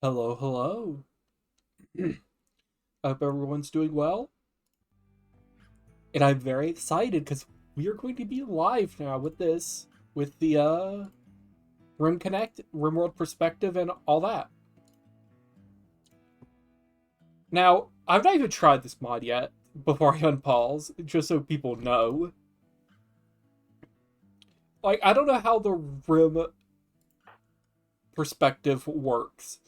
Hello, hello. I hope everyone's doing well. And I'm very excited because we are going to be live now with this, with the Rim Connect, Rimworld Perspective, and all that. Now, I've not even tried this mod yet before I unpause, just so people know. Like, I don't know how the Rim perspective works,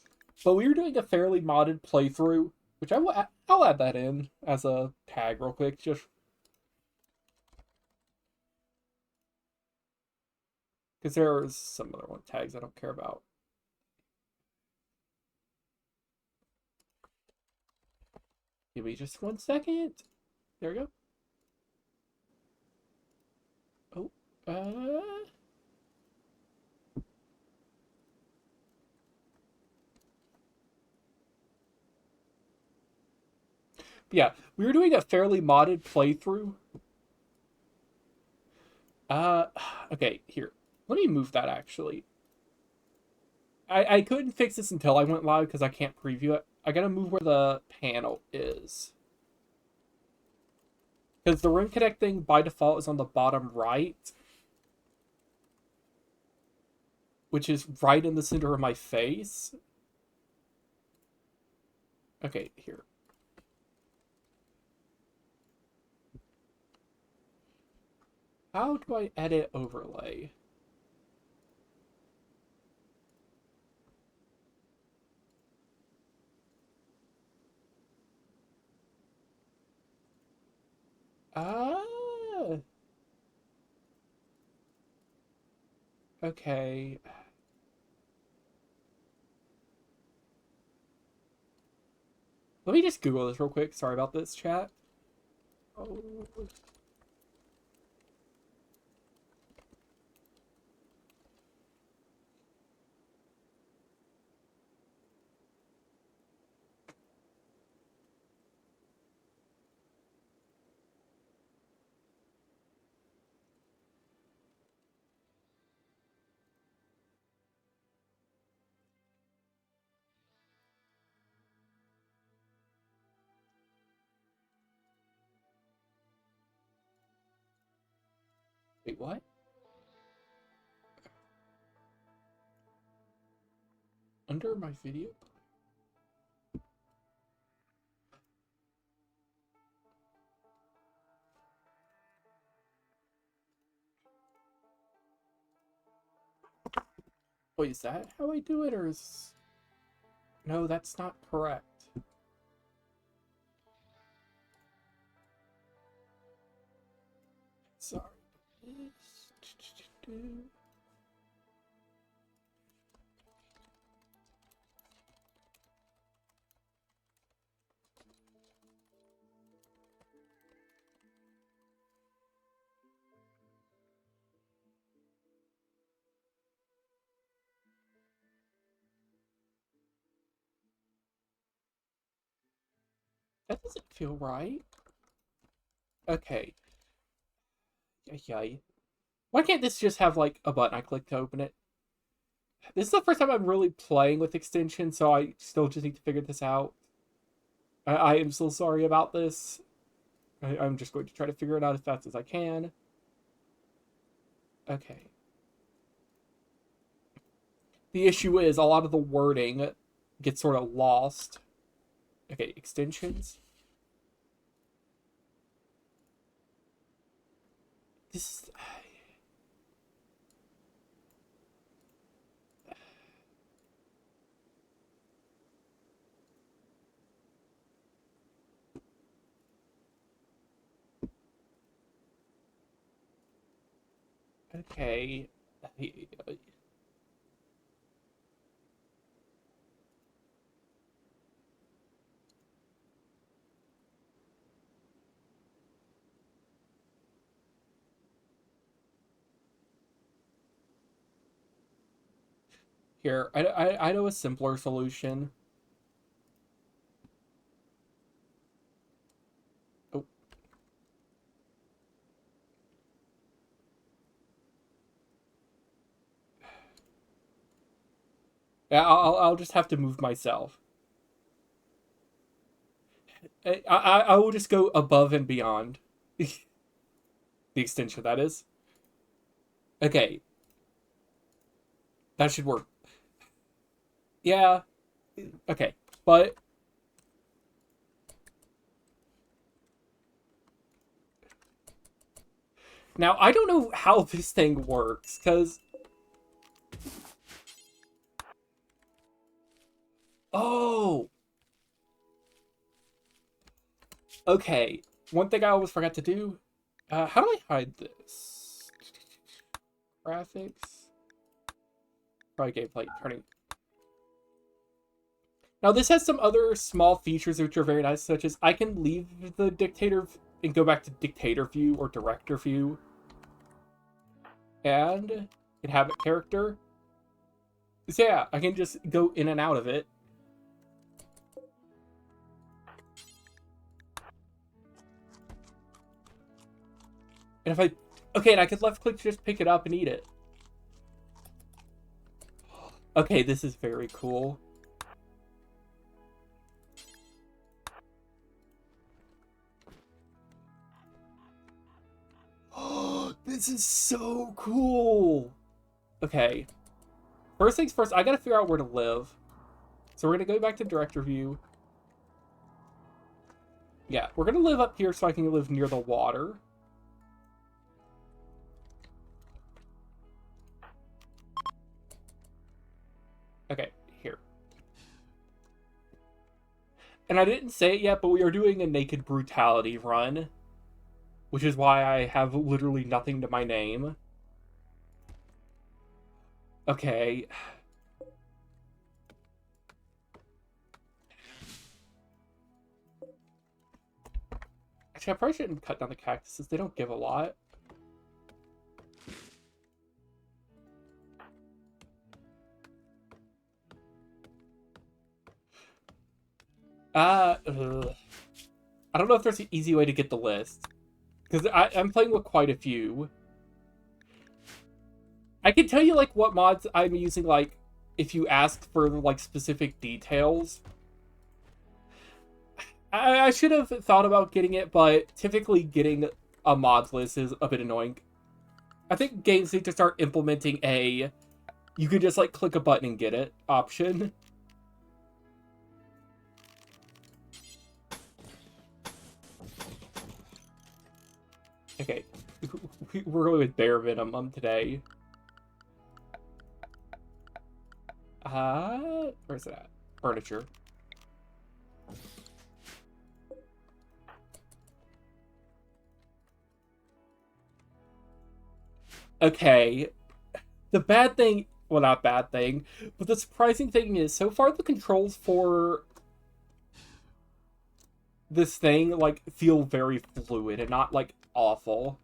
but we were doing a fairly modded playthrough, which I'll add that in as a tag real quick, just because there are some other one tags I don't care about. Give me just 1 second. There we go. Oh, yeah, we were doing a fairly modded playthrough. Uh, okay, here. Let me move that actually. I couldn't fix this until I went live because I can't preview it. I gotta move where the panel is. Because the Rim Connect thing by default is on the bottom right, which is right in the center of my face. Okay, here. How do I edit overlay? Ah, okay. Let me just Google this real quick. Sorry about this, chat. Oh, wait, what? Under my video? Wait, is that how I do it, or is... No, that's not correct. Sorry. That doesn't feel right. Okay. Yay. Why can't this just have, like, a button I click to open it? This is the first time I'm really playing with extensions, so I still just need to figure this out. I am so sorry about this. I'm just going to try to figure it out as fast as I can. Okay. The issue is a lot of the wording gets sort of lost. Okay, extensions. This is... Okay. Here, I know a simpler solution. Oh, Yeah, I'll just have to move myself. I will just go above and beyond the extension, that is. Okay, that should work. Yeah, okay. But now I don't know how this thing works, because... Oh! Okay. One thing I always forgot to do. How do I hide this? Graphics? Probably gameplay. Turning. Now, this has some other small features which are very nice, such as I can leave the dictator and go back to dictator view or director view. And inhabit character. So yeah, I can just go in and out of it. And if I... Okay, and I could left click to just pick it up and eat it. Okay, this is very cool. This is so cool. Okay. First things first, I gotta figure out where to live. So we're gonna go back to director view. Yeah, we're gonna live up here so I can live near the water. Okay, here. And I didn't say it yet, but we are doing a naked brutality run. Which is why I have literally nothing to my name. Okay. Actually, I probably shouldn't cut down the cactuses. They don't give a lot. I don't know if there's an easy way to get the list. Because I'm playing with quite a few. I can tell you, like, what mods I'm using, like, if you ask for, like, specific details. I should have thought about getting it, but typically getting a mods list is a bit annoying. I think games need to start implementing a you can just, like, click a button and get it option. Okay, we're going with bare minimum today. Where's it at? Furniture. Okay. The bad thing, well, not bad thing, but the surprising thing is, so far the controls for this thing, like, feel very fluid and not, like, awful.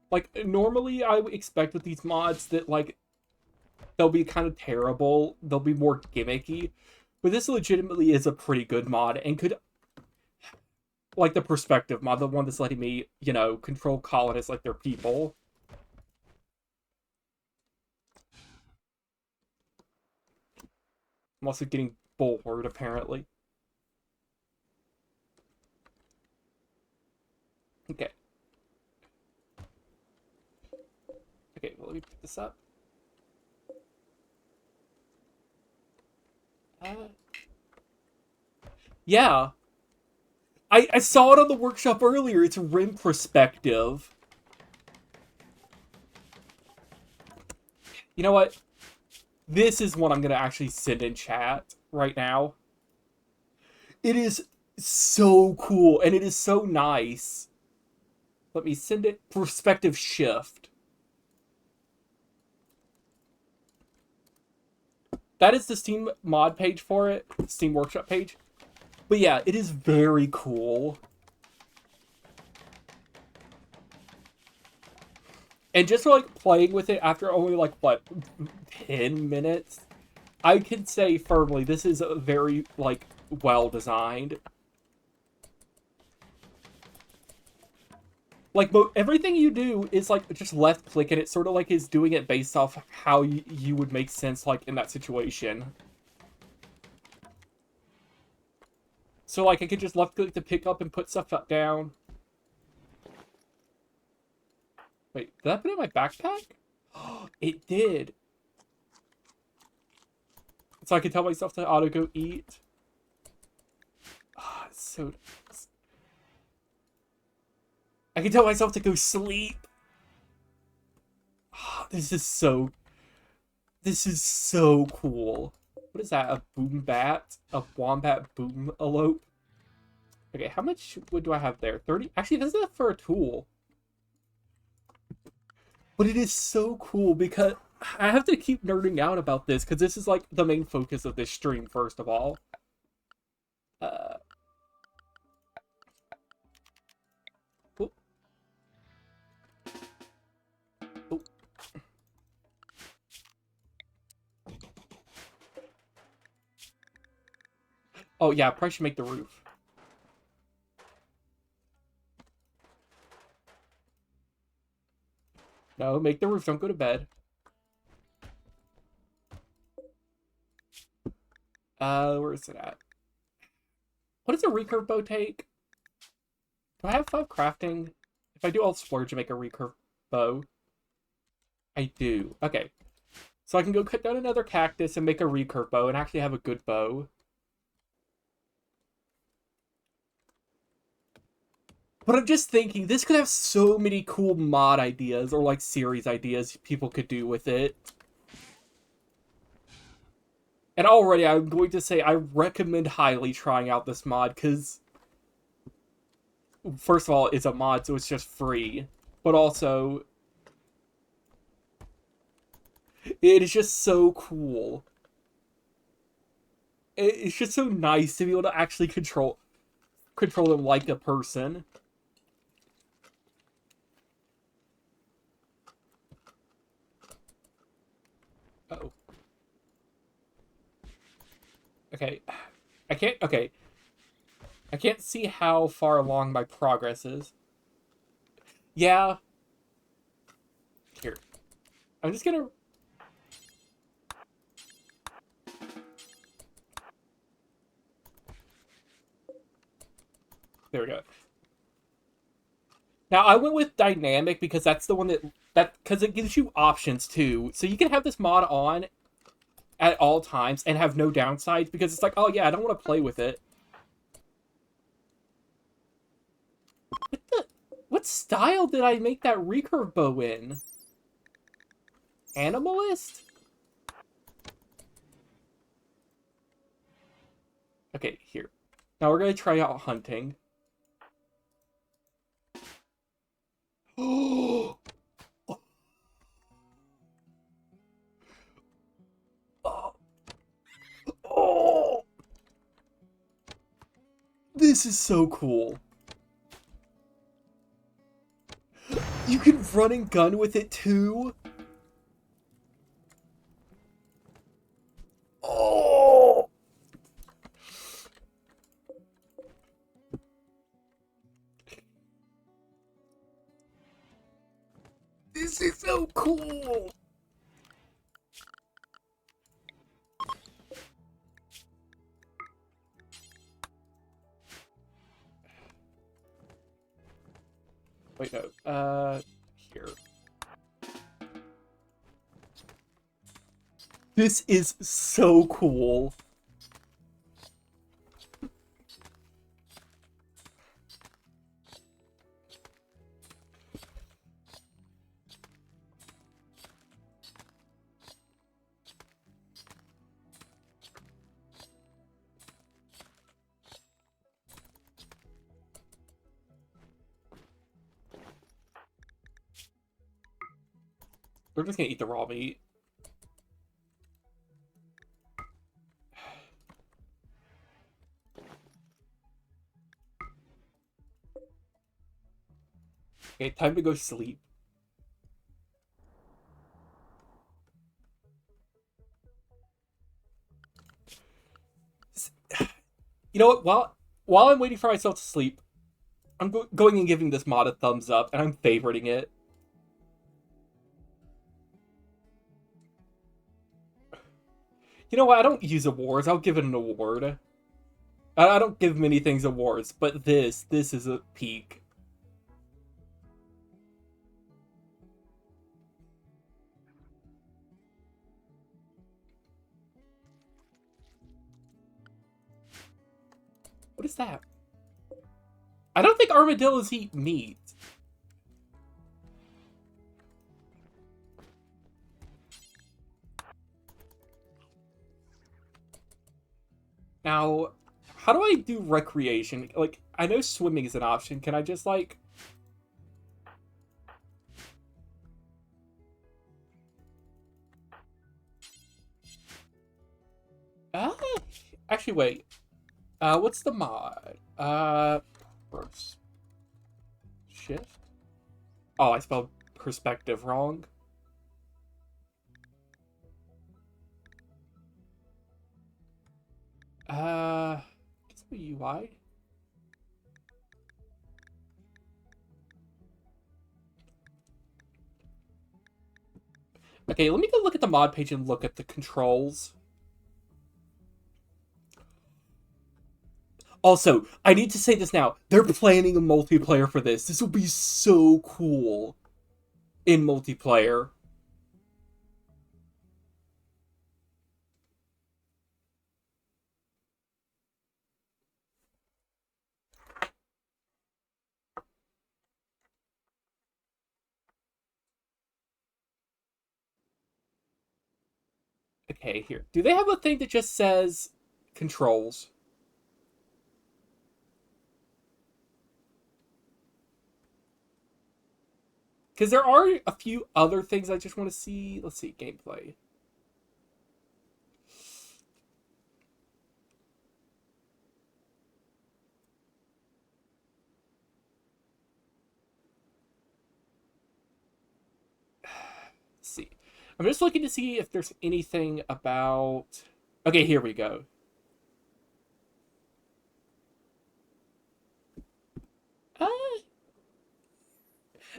Like, normally I would expect with these mods that, like, they'll be kind of terrible, they'll be more gimmicky, but this legitimately is a pretty good mod and could, like, the perspective mod, the one that's letting me, you know, control colonists like they're people. I'm also getting bored, apparently. Okay. Okay, well, let me pick this up. Yeah. I saw it on the workshop earlier. It's Rim Prospective. You know what? This is what I'm going to actually send in chat right now. It is so cool, and it is so nice. Let me send it. Prospective Shift. That is the Steam mod page for it. Steam Workshop page. But yeah, it is very cool. And just for, like, playing with it after only, like, what, 10 minutes? I can say firmly this is a very, like, well designed. Like, everything you do is, like, just left click, and it sort of, like, is doing it based off how you would make sense, like, in that situation. So, like, I could just left click to pick up and put stuff down. Wait, did I put it in my backpack? It did. So I can tell myself to auto go eat. It's so nice. I can tell myself to go sleep. This is so cool. What is that? A boom bat? A wombat boom elope? Okay, how much wood do I have there? 30? Actually, this is for a tool. But it is so cool because I have to keep nerding out about this because this is like the main focus of this stream, first of all. Uh, oh, oh. Oh yeah, probably should make the roof. No, make the roof, don't go to bed. Where is it at? What does a recurve bow take? Do I have 5 crafting? If I do, I'll splurge and make a recurve bow. I do. Okay. So I can go cut down another cactus and make a recurve bow and actually have a good bow. But I'm just thinking, this could have so many cool mod ideas or, like, series ideas people could do with it. And already, I'm going to say I recommend highly trying out this mod, because first of all, it's a mod, so it's just free. But also, it is just so cool. It's just so nice to be able to actually control them like a person. Uh-oh. Okay. Okay. I can't see how far along my progress is. Yeah. Here. I'm just gonna... There we go. Now, I went with dynamic because that's the one because it gives you options too. So you can have this mod on at all times and have no downsides because it's like, oh yeah, I don't want to play with it. What style did I make that recurve bow in? Animalist? Okay, here. Now we're gonna try out hunting. Oh, oh, this is so cool. You can run and gun with it too. Oh, this is so cool. Wait, no. Here. This is so cool. We're just gonna eat the raw meat. Okay, time to go sleep. You know what? While I'm waiting for myself to sleep, I'm going and giving this mod a thumbs up, and I'm favoriting it. You know what? I don't use awards. I'll give it an award. I don't give many things awards, but this is a peak. What is that? I don't think armadillos eat meat. Now, how do I do recreation? Like, I know swimming is an option. Can I just, like... Uh, actually, wait. What's the mod? Shift? Oh, I spelled perspective wrong. It's the UI. Okay, let me go look at the mod page and look at the controls. Also, I need to say this now. They're planning a multiplayer for this. This will be so cool in multiplayer. Okay, here. Do they have a thing that just says controls? Because there are a few other things I just want to see. Let's see, gameplay. Let's see. I'm just looking to see if there's anything about... Okay, here we go. Uh,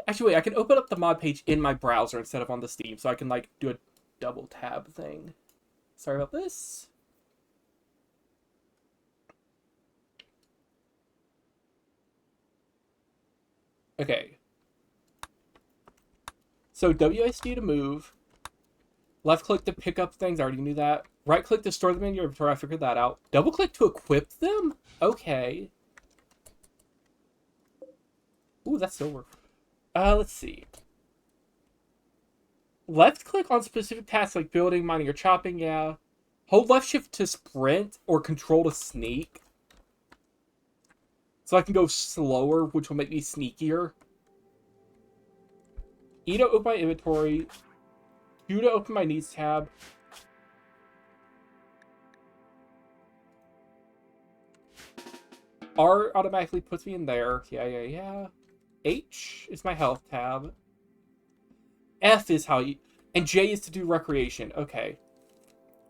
Actually, wait, I can open up the mod page in my browser instead of on the Steam, so I can, like, do a double tab thing. Sorry about this. Okay. So, WSD to move. Left click to pick up things, I already knew that. Right click to store them in your inventory, I figured that out. Double click to equip them? Okay. Ooh, that's silver. Let's see. Left click on specific tasks like building, mining, or chopping, yeah. Hold left shift to sprint or control to sneak. So I can go slower, which will make me sneakier. E to open my inventory. Q to open my needs tab. R automatically puts me in there. Yeah. H is my health tab. F is how you... And J is to do recreation. Okay.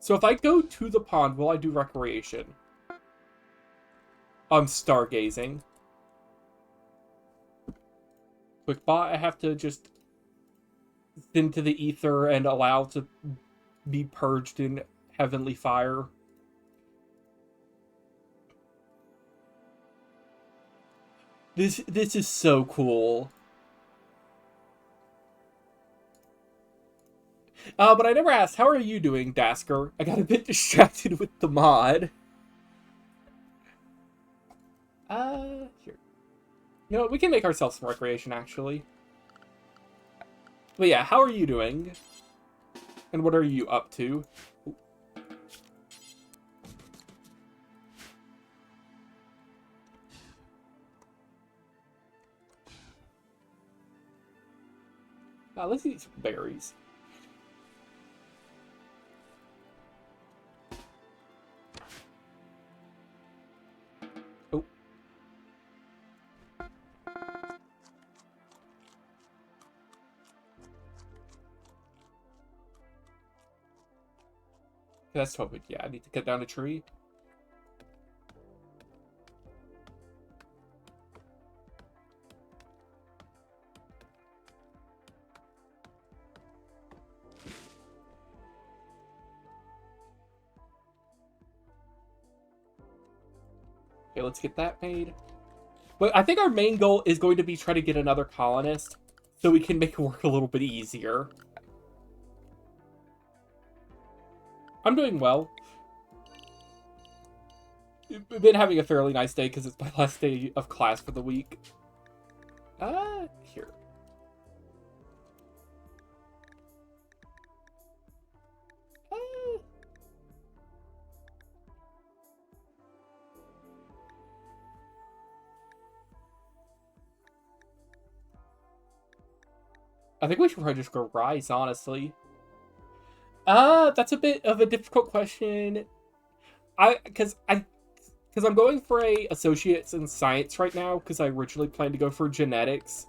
So if I go to the pond, will I do recreation? I'm stargazing. Quick bot, I have to just into the ether and allow to be purged in heavenly fire. This is so cool. But I never asked, how are you doing, Dasker? I got a bit distracted with the mod. Here. You know what, we can make ourselves some recreation, actually. But yeah, how are you doing? And what are you up to? Let's eat some berries. Oh. That's totally... Yeah, I need to cut down a tree. Okay, let's get that made. But I think our main goal is going to be try to get another colonist so we can make it work a little bit easier. I'm doing well. I've been having a fairly nice day because it's my last day of class for the week. Here. I think we should probably just go Rise, honestly. That's a bit of a difficult question. Because I'm going for a associates in science right now because I originally planned to go for genetics,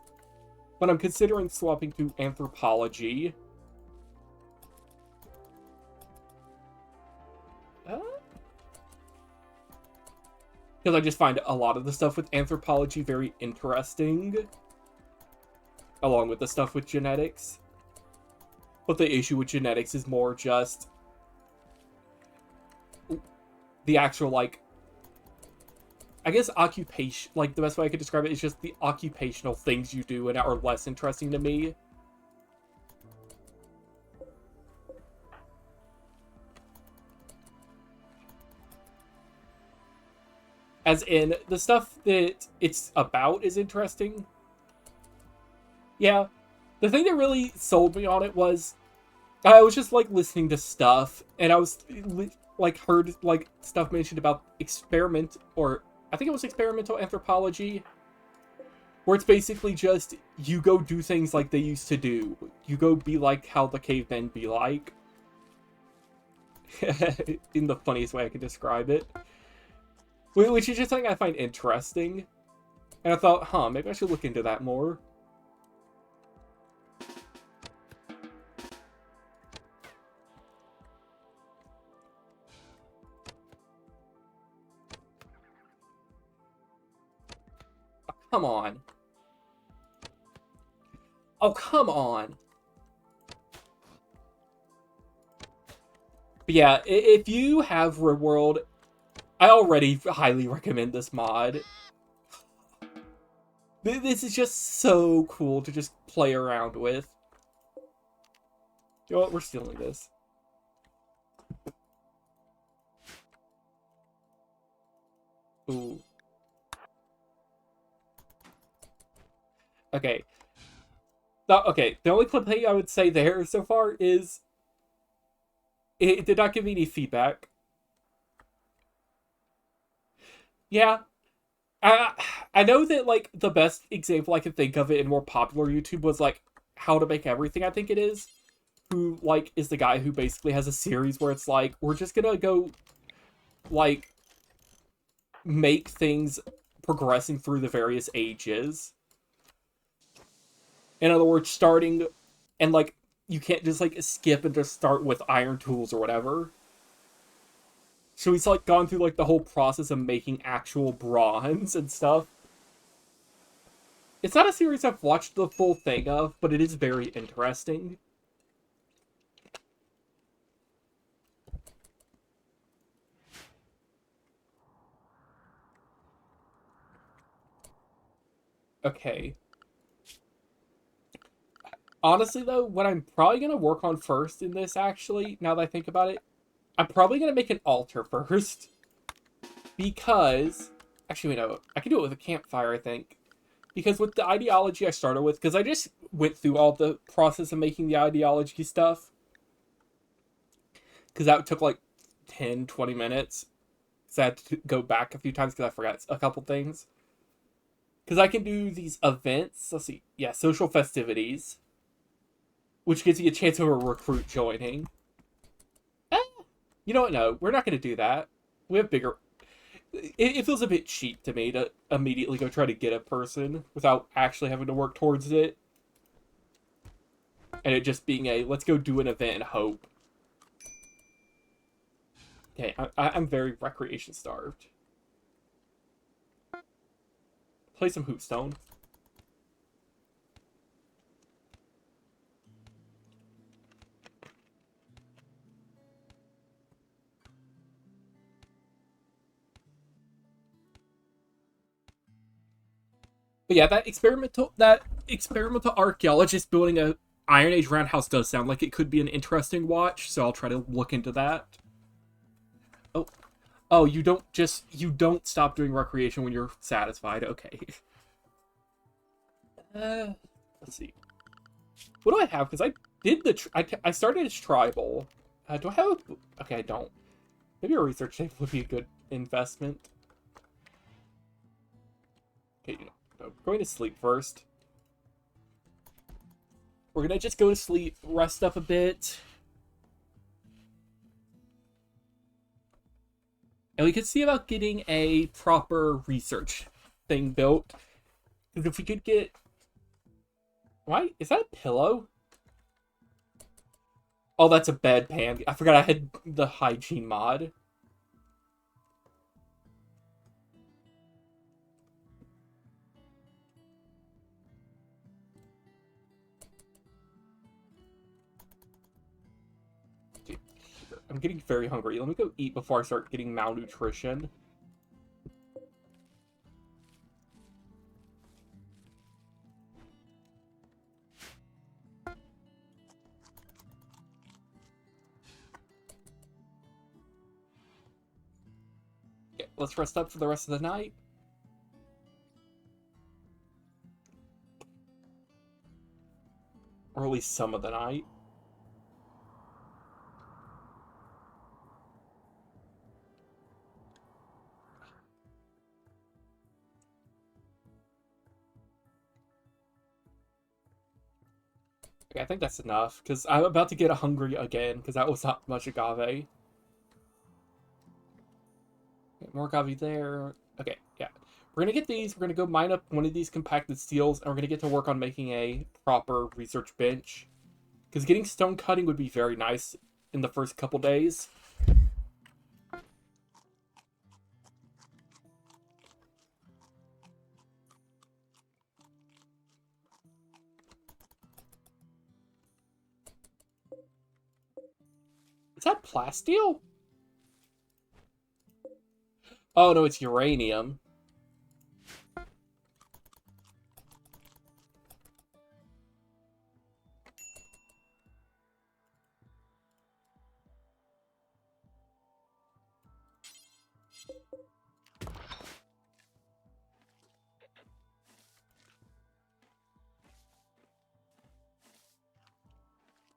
but I'm considering swapping to anthropology. Because I just find a lot of the stuff with anthropology very interesting, along with the stuff with genetics. But the issue with genetics is more just the actual, like, I guess occupation, like, the best way I could describe it is just the occupational things you do and are less interesting to me. As in, the stuff that it's about is interesting. Yeah. The thing that really sold me on it was I was just, like, listening to stuff, and I was, like, heard, like, stuff mentioned about I think it was experimental anthropology, where it's basically just, you go do things like they used to do. You go be like how the cavemen be like. In the funniest way I could describe it. Which is just something I find interesting. And I thought, maybe I should look into that more. Oh, come on. Oh, come on. But yeah, if you have Rimworld, I already highly recommend this mod. This is just so cool to just play around with. You know what? We're stealing this. Ooh. Okay. Okay, the only complaint I would say there so far is it did not give me any feedback. Yeah. I I know that, like, the best example I can think of it in more popular YouTube was, like, How to Make Everything, I think it is. Who, like, is the guy who basically has a series where it's like, we're just gonna go, like, make things progressing through the various ages. In other words, starting and, like, you can't just, like, skip and just start with iron tools or whatever. So he's, like, gone through, like, the whole process of making actual bronze and stuff. It's not a series I've watched the full thing of, but it is very interesting. Okay. Honestly, though, what I'm probably going to work on first in this, actually, now that I think about it, I'm probably going to make an altar first. Because... Actually, wait, no. I can do it with a campfire, I think. Because with the ideology I started with, because I just went through all the process of making the ideology stuff. Because that took like 10, 20 minutes. Because I had to go back a few times because I forgot a couple things. Because I can do these events. Let's see. Yeah, social festivities. Which gives you a chance of a recruit joining. Eh, you know what? No, we're not going to do that. We have bigger... It feels a bit cheap to me to immediately go try to get a person without actually having to work towards it. And it just being a, let's go do an event and hope. Okay, I'm very recreation starved. Play some Hootstone. But yeah, that experimental archaeologist building a Iron Age roundhouse does sound like it could be an interesting watch, so I'll try to look into that. Oh, oh, you don't stop doing recreation when you're satisfied. Okay. Let's see. What do I have? Because I did I started as tribal. Do I have? Okay, I don't. Maybe a research table would be a good investment. Okay, no, going to sleep first. We're gonna just go to sleep, rest up a bit. And we could see about getting a proper research thing built. Because if we could get... Why? Is that a pillow? Oh, that's a bedpan. I forgot I had the hygiene mod. I'm getting very hungry. Let me go eat before I start getting malnutrition. Okay, let's rest up for the rest of the night. Or at least some of the night. Okay, I think that's enough, because I'm about to get hungry again, because that was not much agave. Okay, more agave there. Okay, yeah. We're going to get these, we're going to go mine up one of these compacted steels, and we're going to get to work on making a proper research bench. Because getting stone cutting would be very nice in the first couple days. Is that plasteel? Oh, no, it's uranium.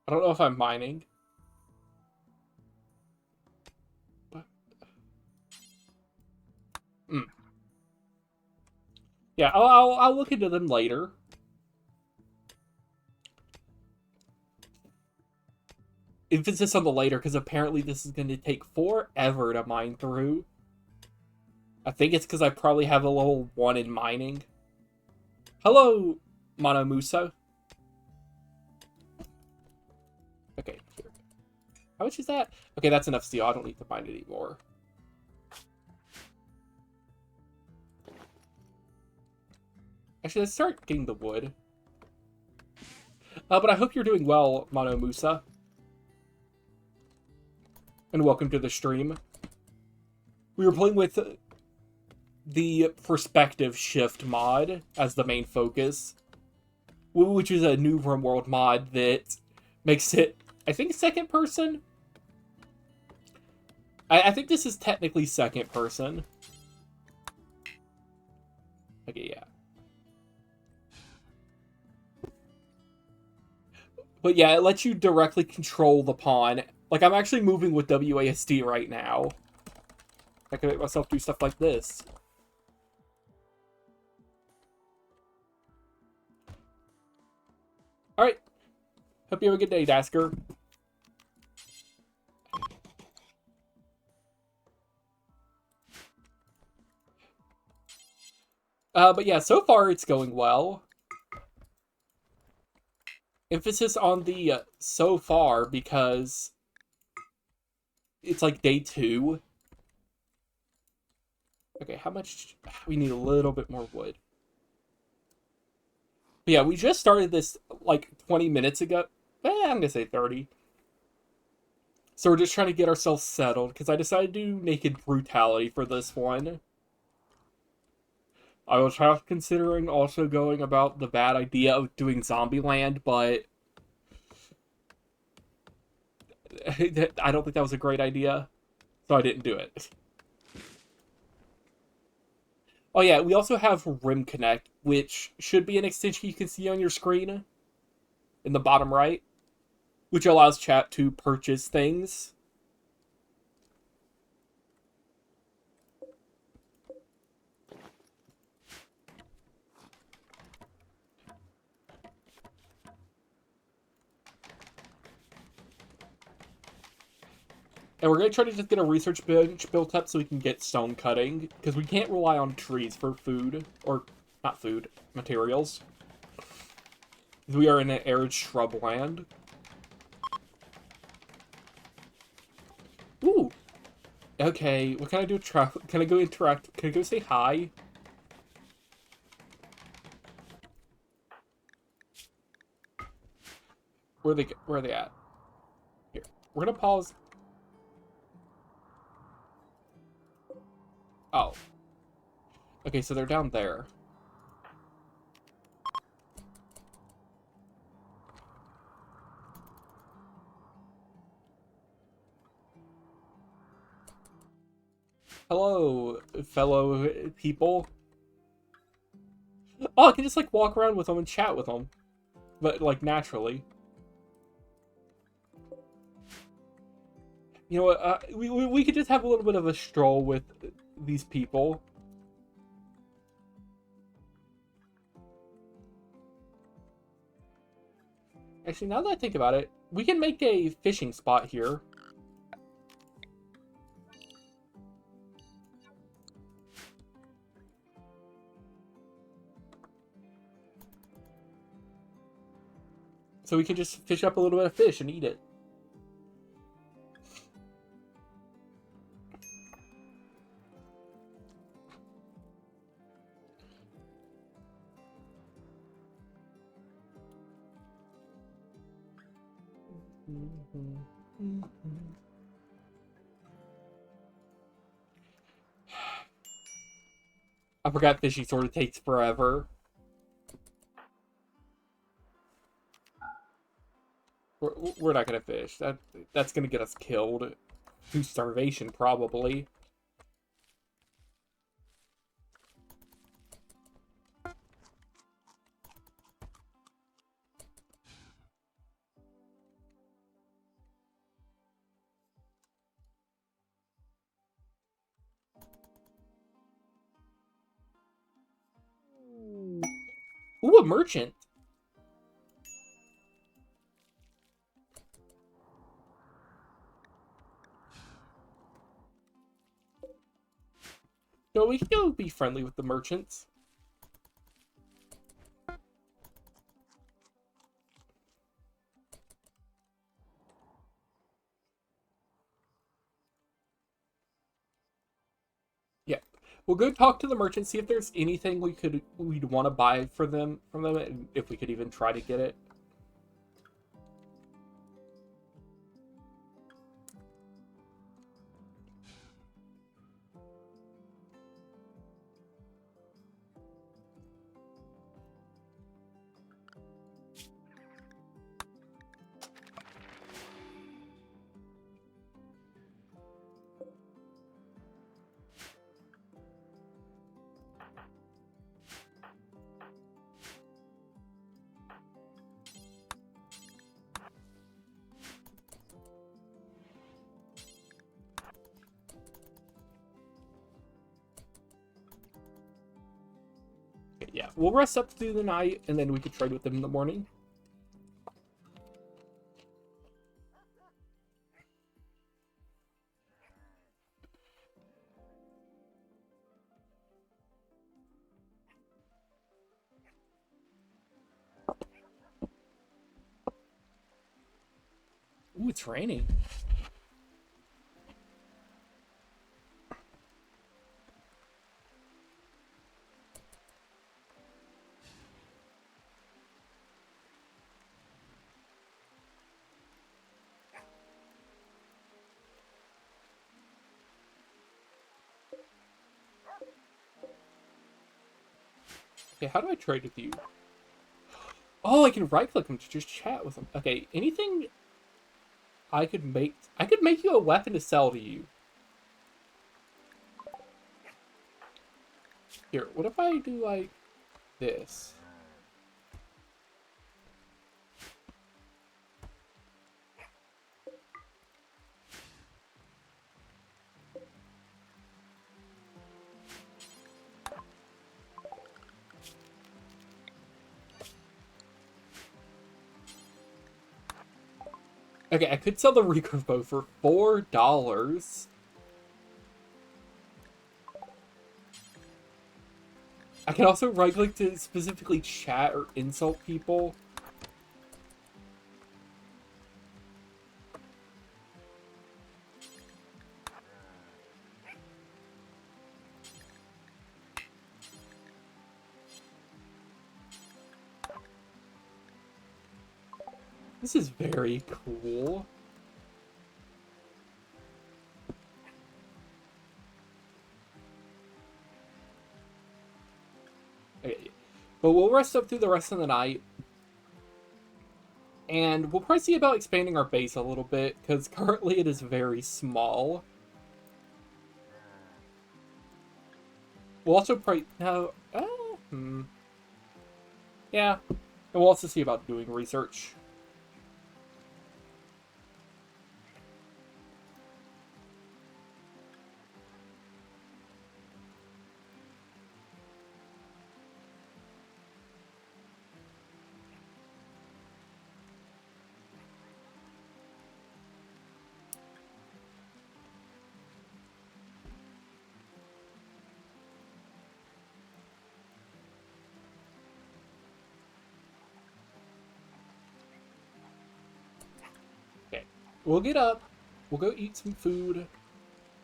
I don't know if I'm mining. But... Yeah, I'll look into them later. Emphasis on the later, because apparently this is going to take forever to mine through. I think it's because I probably have a level 1 in mining. Hello, Mono Musa. Okay, here. How much is that? Okay, that's enough steel. I don't need to mine it anymore. Actually, let's start getting the wood. But I hope you're doing well, Mono Musa. And welcome to the stream. We were playing with the Prospective Shift mod as the main focus, which is a new Rimworld mod that makes it, I think, second person? I think this is technically second person. Okay, yeah. But yeah, it lets you directly control the pawn. Like, I'm actually moving with WASD right now. I can make myself do stuff like this. Alright. Hope you have a good day, Dasker. But yeah, so far it's going well. Emphasis on the so far, because it's like day 2. Okay, how much? We need a little bit more wood. But yeah, we just started this like 20 minutes ago. I'm gonna say 30. So we're just trying to get ourselves settled, because I decided to do Naked Brutality for this one. I was half considering also going about the bad idea of doing Zombieland, but I don't think that was a great idea, so I didn't do it. Oh yeah, we also have Rim Connect, which should be an extension you can see on your screen in the bottom right, which allows chat to purchase things. And we're going to try to just get a research bench built up so we can get stone cutting, because we can't rely on trees for food, or not food, materials. We are in an arid shrubland. Ooh! Okay, what can I do? Can I go interact? Can I go say hi? Where are they at? Here. We're gonna pause. Oh. Okay, so they're down there. Hello, fellow people. Oh, I can just like walk around with them and chat with them, but like naturally. You know what? We could just have a little bit of a stroll with these people. Actually, now that I think about it, we can make a fishing spot here. So we can just fish up a little bit of fish and eat it. I forgot fishing sort of takes forever. We're not gonna fish. That's gonna get us killed. Through starvation, probably. Ooh, a merchant. So we can go be friendly with the merchants. Yeah. We'll go talk to the merchant, see if there's anything we'd want to buy for them from them, and if we could even try to get it. Okay, yeah, we'll rest up through the night, and then we could trade with them in the morning. Ooh, it's raining. Okay, how do I trade with you? Oh, I can right-click them to just chat with them. Okay, anything I could make... I could make you a weapon to sell to you. Here, what if I do, like, this? Okay, I could sell the recurve bow for $4. I can also right-click to specifically chat or insult people. This is very cool. Okay. But we'll rest up through the rest of the night. And we'll probably see about expanding our base a little bit, because currently it is very small. We'll also probably... No, yeah. And we'll also see about doing research. Okay. We'll get up. We'll go eat some food.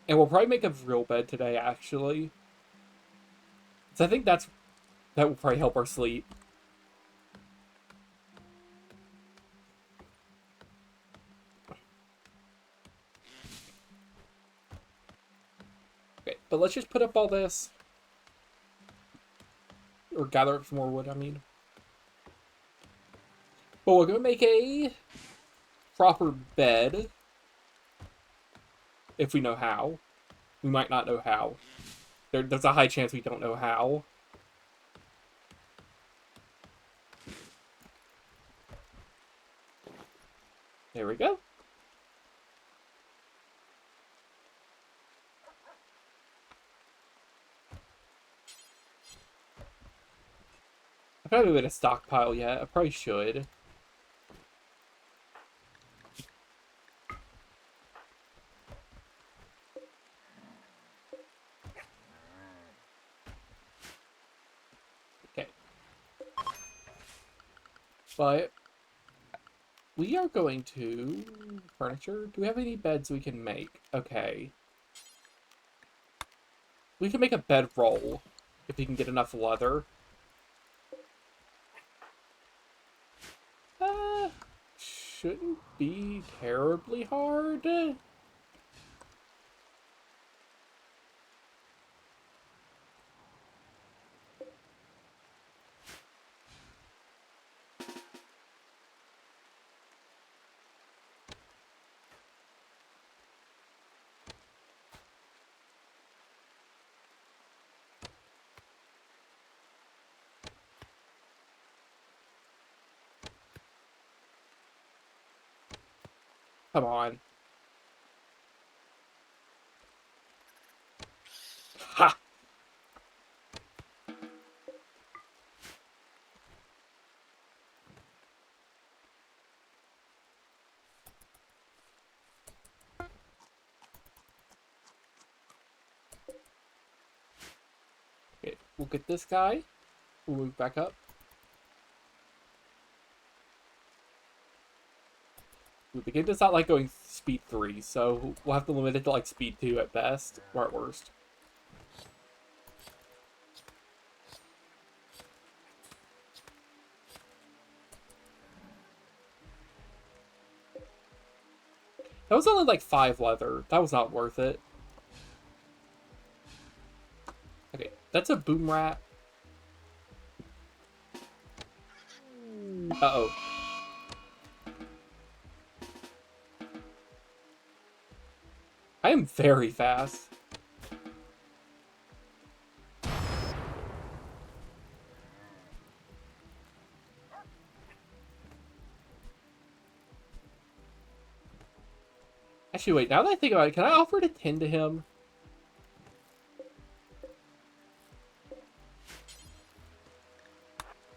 And we'll probably make a real bed today, actually. So I think that will probably help our sleep. Okay, but let's just put up all this. Or gather up some more wood, I mean. But we're gonna make a proper bed. If we know how. We might not know how. There's a high chance we don't know how. There we go. I haven't made a stockpile yet. I probably should. Okay. But we are going to... Furniture? Do we have any beds we can make? Okay. We can make a bedroll if we can get enough leather. Shouldn't be terribly hard. Come on. Ha! Okay, we'll get this guy. We'll move back up. The game does not like going speed 3, so we'll have to limit it to like speed 2 at best, or at worst. That was only like 5 leather. That was not worth it. Okay, that's a boom rat. Uh-oh. I am very fast. Actually, wait, now that I think about it, can I offer to tend to him?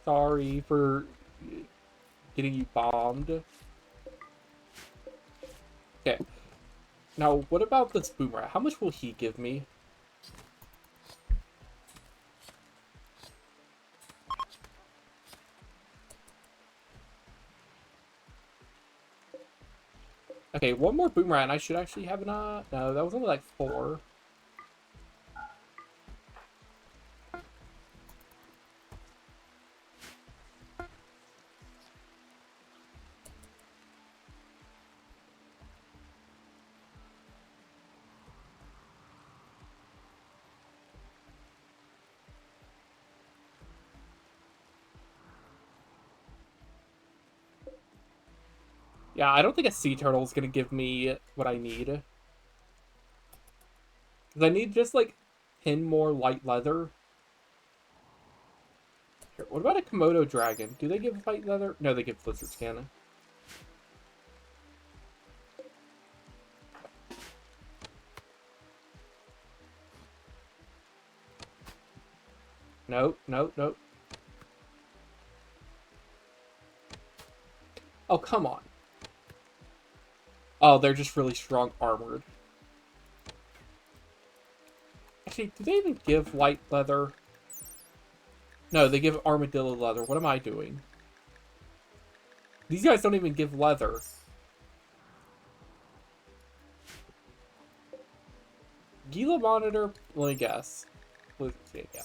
Sorry for getting you bombed. Okay. Now, what about this boomerang? How much will he give me? Okay, one more boomerang. I should actually have enough. No, that was only like 4. Yeah, I don't think a sea turtle is going to give me what I need. Because I need just like 10 more light leather. Here, what about a Komodo dragon? Do they give light leather? No, they give blizzard skin. Nope, nope, nope. Oh, come on. Oh, they're just really strong armored. Actually, do they even give light leather? No, they give armadillo leather. What am I doing? These guys don't even give leather. Gila monitor, let me guess. Blizzard skin, yeah.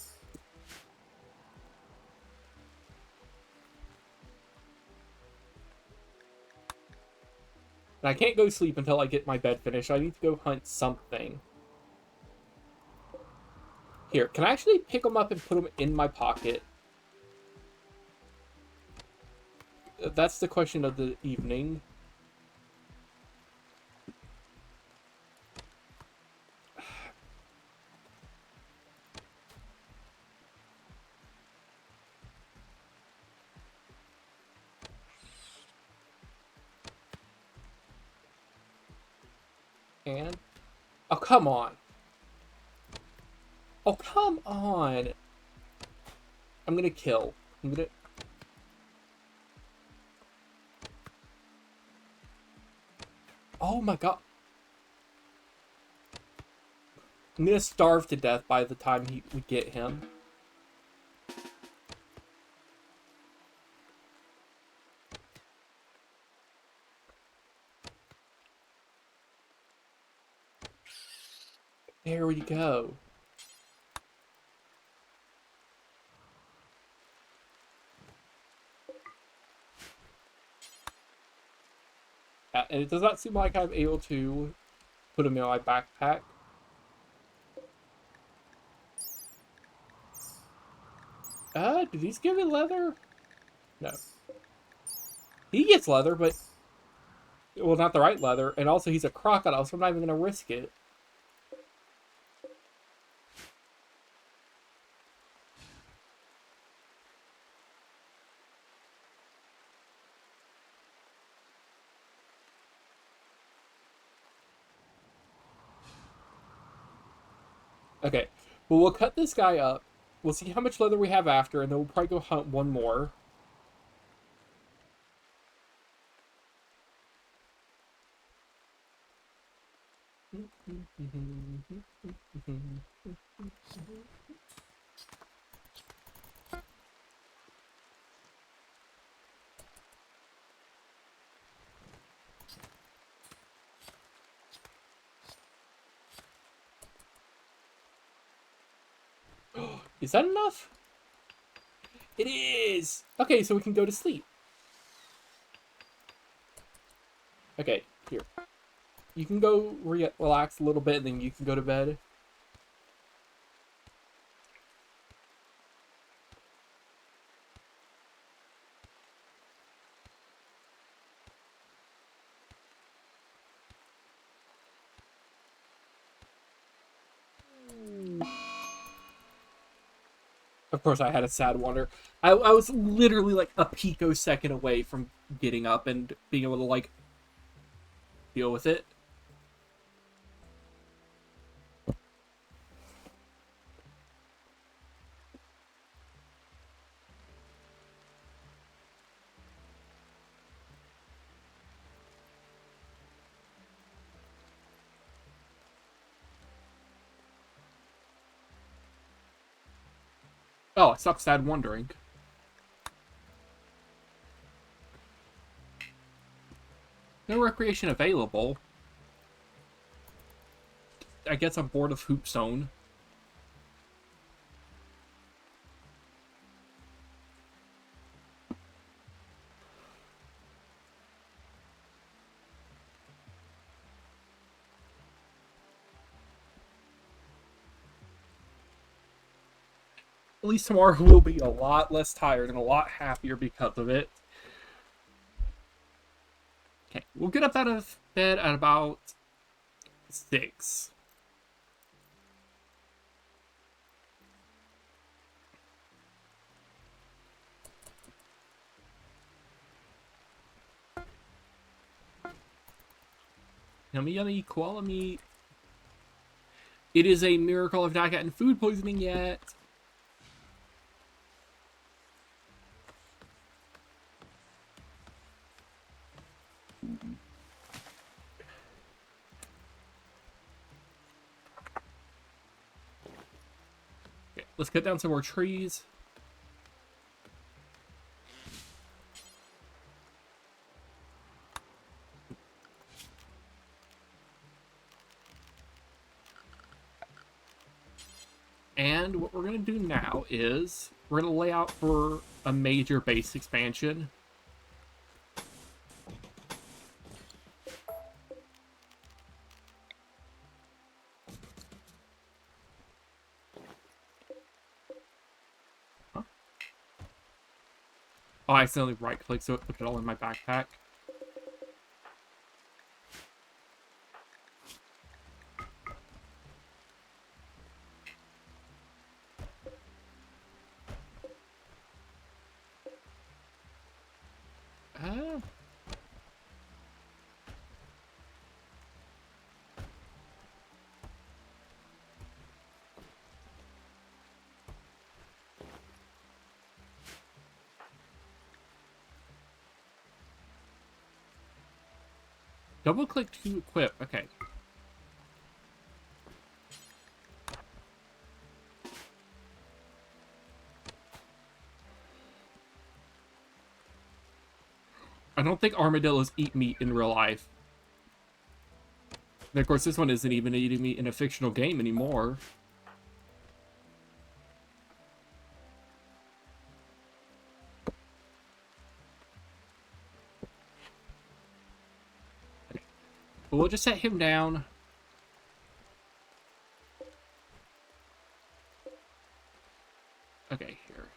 And I can't go sleep until I get my bed finished. I need to go hunt something. Here, can I actually pick them up and put them in my pocket? That's the question of the evening. And... oh, come on. Oh, come on. I'm gonna kill. I'm gonna... oh my god. I'm gonna starve to death by the time we get him. There we go. And it does not seem like I'm able to put him in my backpack. Do these give it leather? No. He gets leather, but... well, not the right leather. And also, he's a crocodile, so I'm not even going to risk it. Okay. Well, we'll cut this guy up. We'll see how much leather we have after, and then we'll probably go hunt one more. Is that enough? It is! Okay, so we can go to sleep. Okay, here. You can go relax a little bit, and then you can go to bed. Of course, I had a sad wonder. I was literally like a picosecond away from getting up and being able to like deal with it. Oh, I stopped sad wondering. No recreation available. I guess I'm bored of Hoop Zone. At least tomorrow will be a lot less tired and a lot happier because of it. Okay, we'll get up out of bed at about 6. Yummy, yummy, koala meat. It is a miracle I've not gotten food poisoning yet. Okay, let's cut down some more trees. And what we're going to do now is we're going to lay out for a major base expansion. Huh? Oh, I accidentally right-clicked, so it put it all in my backpack. Double click to equip. Okay. I don't think armadillos eat meat in real life. And of course, this one isn't even eating meat in a fictional game anymore. Okay. But we'll just set him down. Okay, here.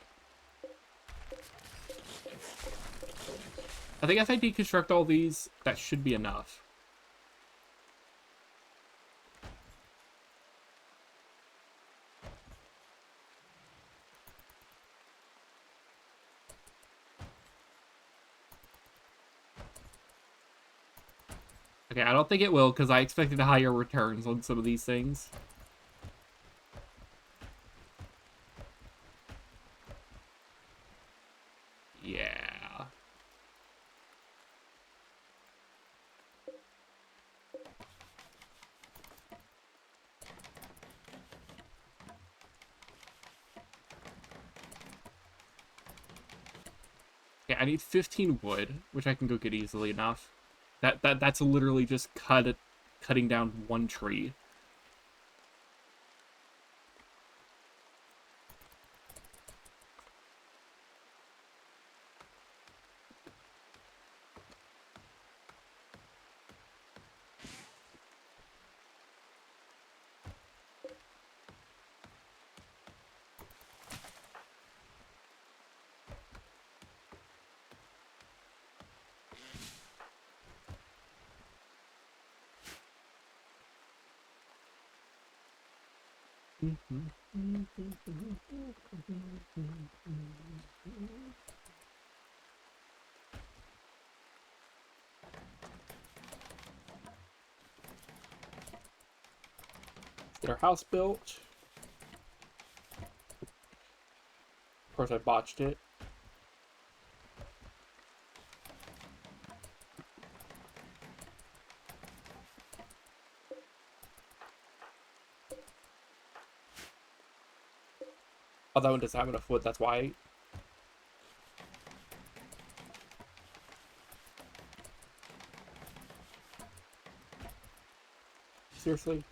I think if I deconstruct all these, that should be enough. Okay, I don't think it will, because I expected higher returns on some of these things. Yeah. Okay, I need 15 wood, which I can go get easily enough. That's literally just cutting down one tree. Let's get our house built. Of course, I botched it. Oh, that one doesn't have enough wood, that's why. Seriously?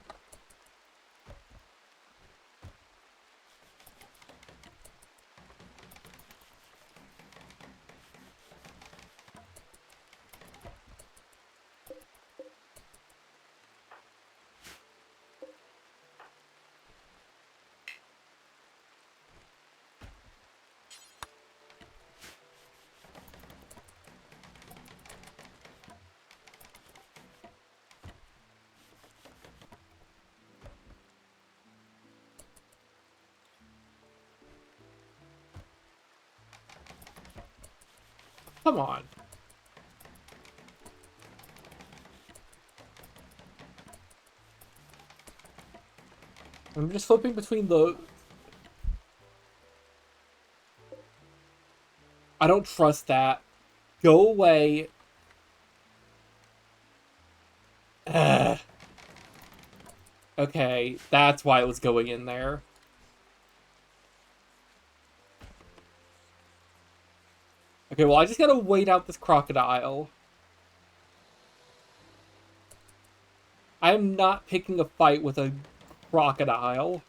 Come on. I'm just flipping between the... I don't trust that. Go away. Ugh. Okay, that's why it was going in there. Okay, well, I just gotta wait out this crocodile. I am not picking a fight with a crocodile.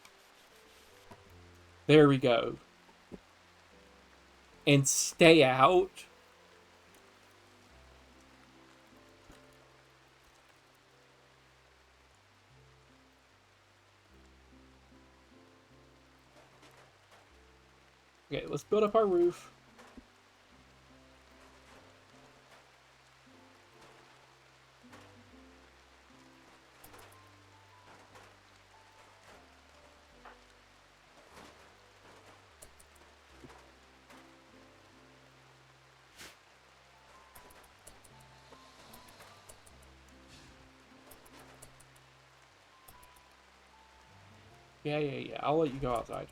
There we go. And stay out. Okay, let's build up our roof. Yeah. I'll let you go outside.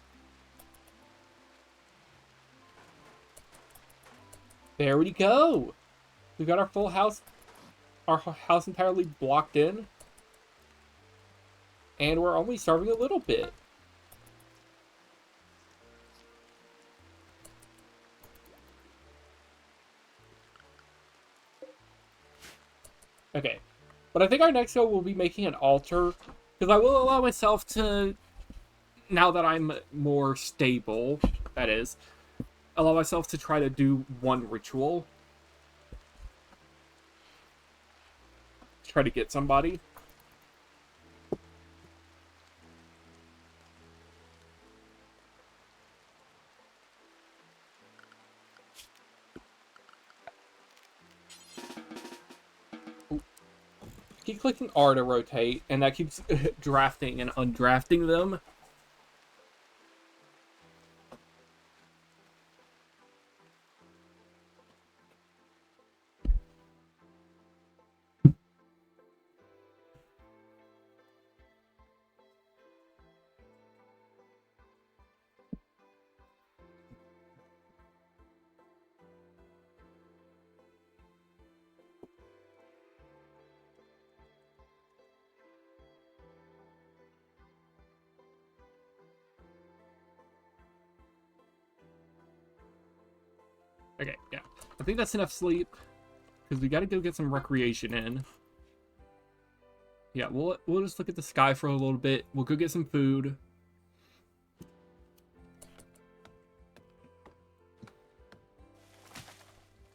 There we go. We got our full house, our house entirely blocked in. And we're only starving a little bit. Okay. But I think our next goal will be making an altar. Because I will allow myself to, now that I'm more stable, that is, allow myself to try to do one ritual. Try to get somebody. Ooh. Keep clicking R to rotate, and that keeps drafting and undrafting them. Okay, yeah. I think that's enough sleep. Because we gotta go get some recreation in. Yeah, we'll just look at the sky for a little bit. We'll go get some food.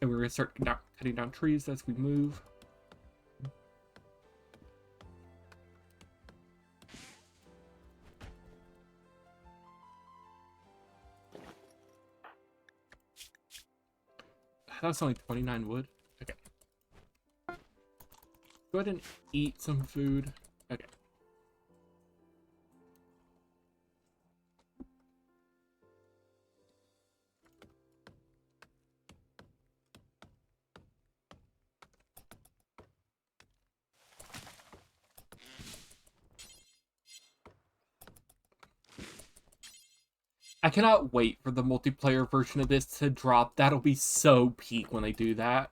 And we're gonna start cutting down trees as we move. That's only 29 wood. Okay. Go ahead and eat some food. Okay. I cannot wait for the multiplayer version of this to drop. That'll be so peak when they do that.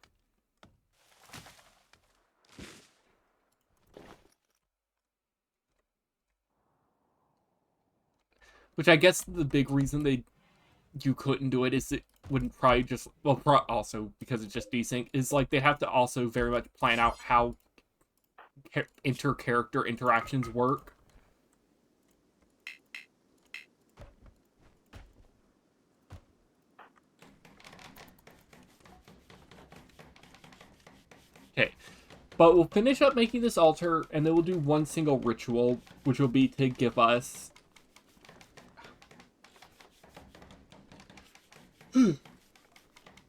Which I guess the big reason you couldn't do it is it wouldn't probably just, well, also because it's just desync, is like they'd have to also very much plan out how inter-character interactions work. Okay, but we'll finish up making this altar, and then we'll do one single ritual, which will be to give us...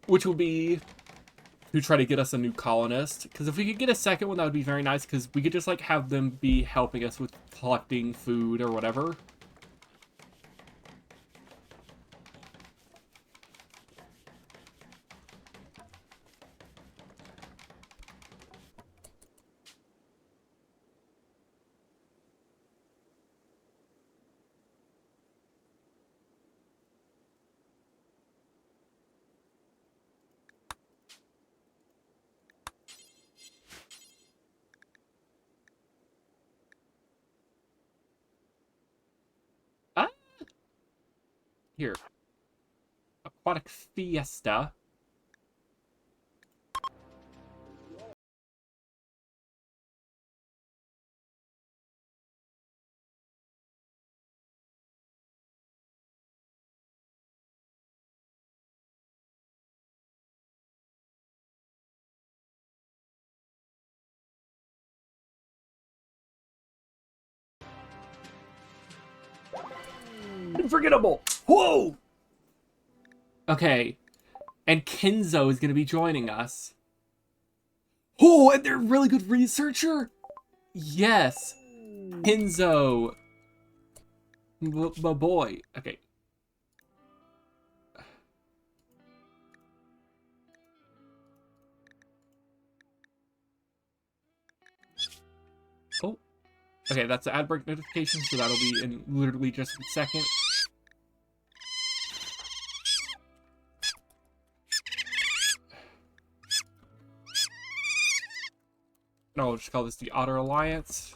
which will be to try to get us a new colonist. Because if we could get a second one, that would be very nice, because we could just, like, have them be helping us with collecting food or whatever. Ah! Here. Aquatic Fiesta. Unforgettable! Whoa! Okay. And Kenzo is going to be joining us. Oh, and they're a really good researcher? Yes. Kenzo. My boy. Okay. Oh. Okay, that's the ad break notification, so that'll be in literally just a second. And I'll just call this the Otter Alliance.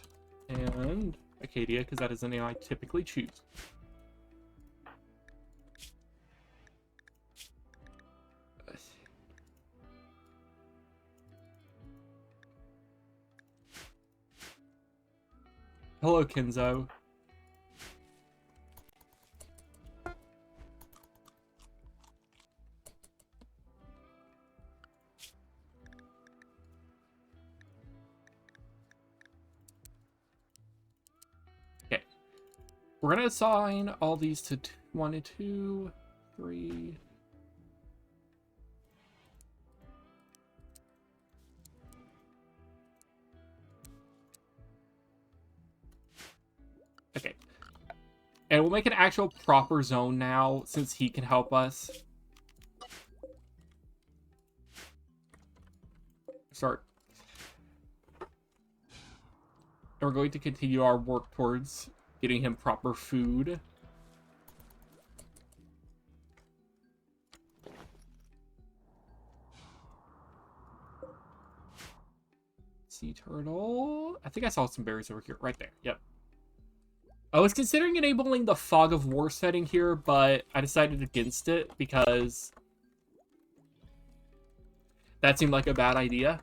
And Acadia, because that is the name I typically choose. Hello, Kenzo. Okay. We're going to assign all these to 1 and 2, 3... Okay. And we'll make an actual proper zone now, since he can help us. Start. And we're going to continue our work towards getting him proper food. Sea turtle. I think I saw some berries over here. Right there. Yep. I was considering enabling the Fog of War setting here, but I decided against it because that seemed like a bad idea.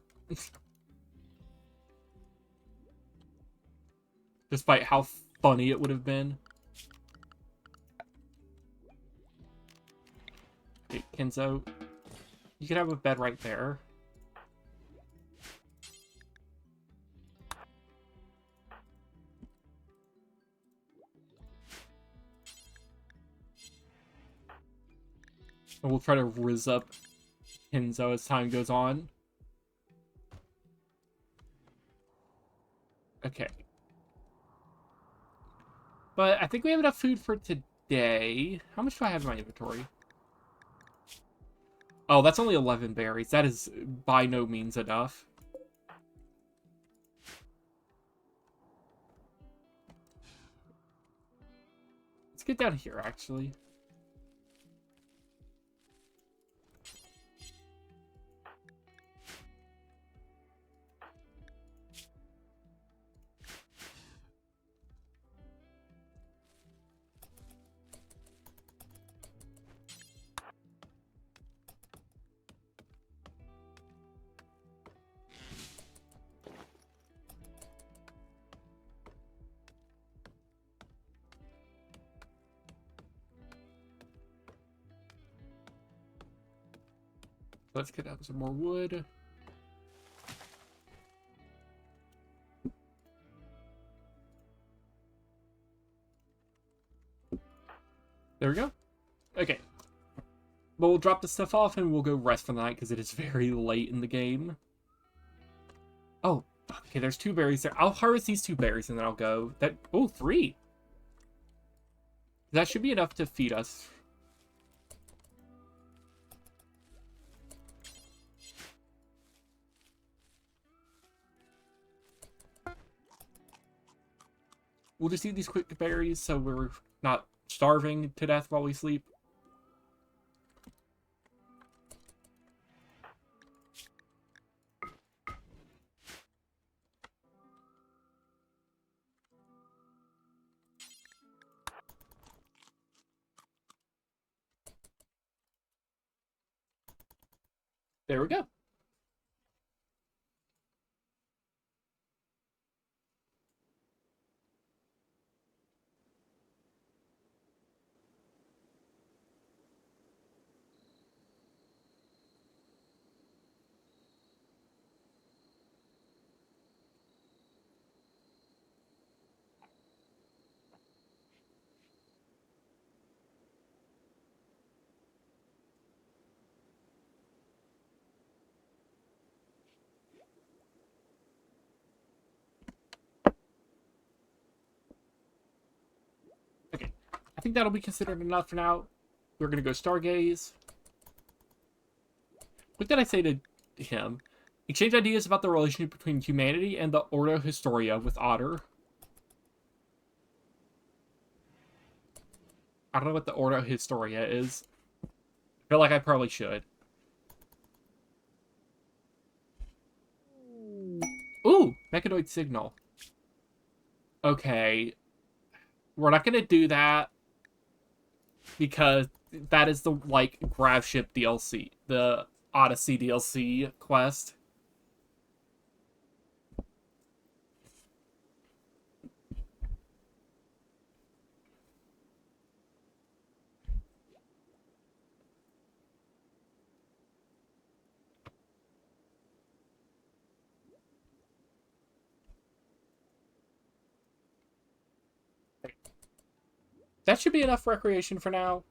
Despite how funny it would have been. Okay, Kenzo, you could have a bed right there. And we'll try to rizz up Kenzo as time goes on. Okay. But I think we have enough food for today. How much do I have in my inventory? Oh, that's only 11 berries. That is by no means enough. Let's get down here, actually. Let's get out some more wood. There we go. Okay. But we'll drop this stuff off and we'll go rest for the night because it is very late in the game. Oh, okay, there's 2 berries there. I'll harvest these 2 berries and then I'll go. Oh, 3. That should be enough to feed us. We'll just eat these quick berries so we're not starving to death while we sleep. There we go. Okay, I think that'll be considered enough for now. We're gonna go stargaze. What did I say to him? Exchange ideas about the relationship between humanity and the Ordo Historia with Otter. I don't know what the Ordo Historia is. I feel like I probably should. Ooh, mechanoid signal. Okay. We're not gonna do that because that is the, like, Grav Ship DLC. The Odyssey DLC quest. That should be enough recreation for now.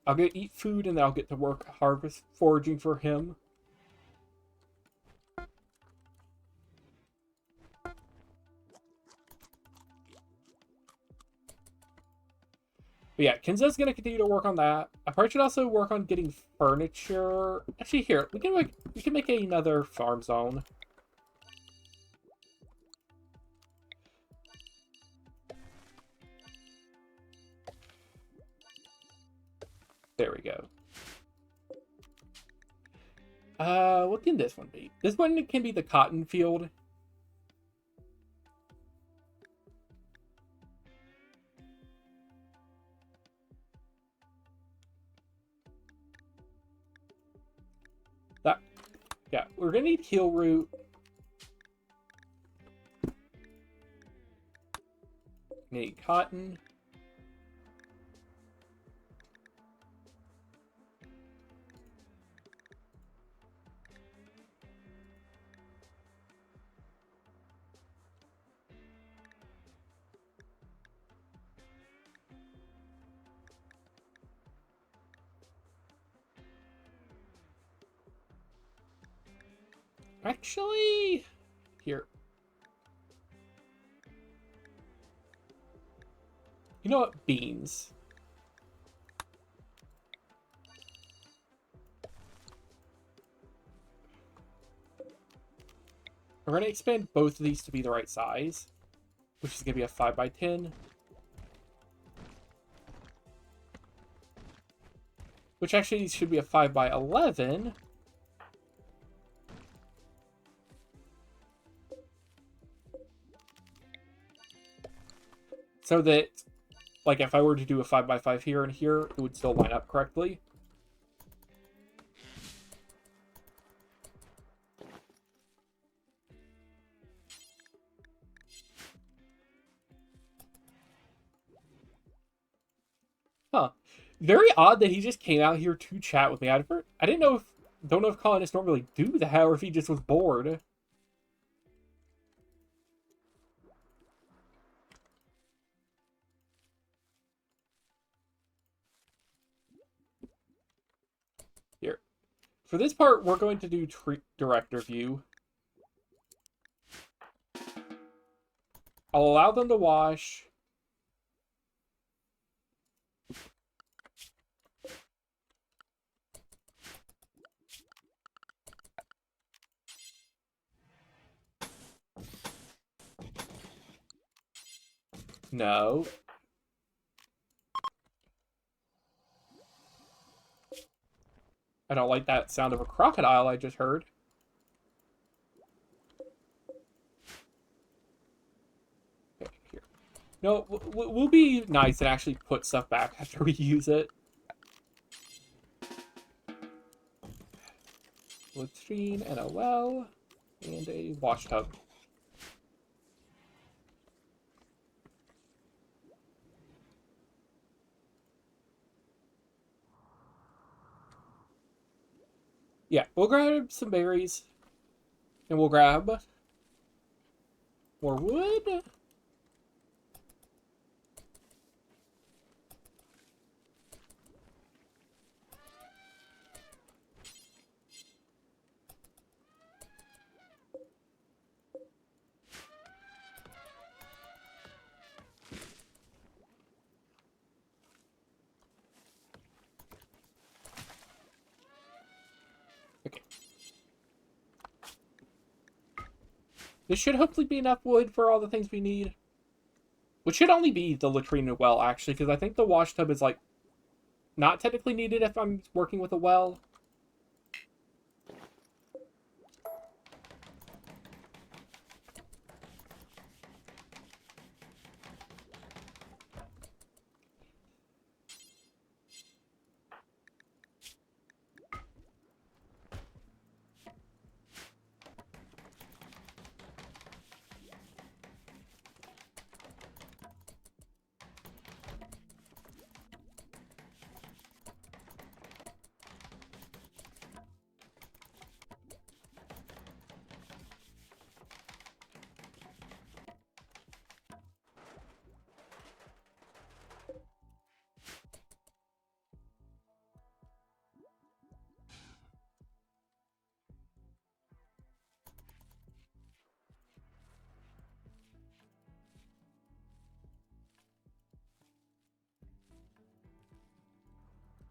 I'll go eat food and then I'll get to work harvest foraging for him. But yeah, Kenzo's gonna continue to work on that. I probably should also work on getting furniture. Actually, here we can make another farm zone. There we go. What can this one be? This one can be the cotton field. That, yeah, we're gonna need heel root. Need cotton. Actually, here. You know what? Beans. We're going to expand both of these to be the right size, which is going to be a 5x10. Which actually should be a 5x11. So that, like, if I were to do a 5x5 here and here, it would still line up correctly. Huh. Very odd that he just came out here to chat with me. I didn't know if don't know if colonists normally do that or if he just was bored. Here. For this part, we're going to do director view. I'll allow them to wash. No. I don't like that sound of a crocodile I just heard. Okay, here. No, we'll be nice and actually put stuff back after we use it. Latrine and a well and a wash tub. Yeah, we'll grab some berries. And we'll grab more wood. Okay. This should hopefully be enough wood for all the things we need. Which should only be the latrine and well, actually, because I think the wash tub is, like, not technically needed if I'm working with a well.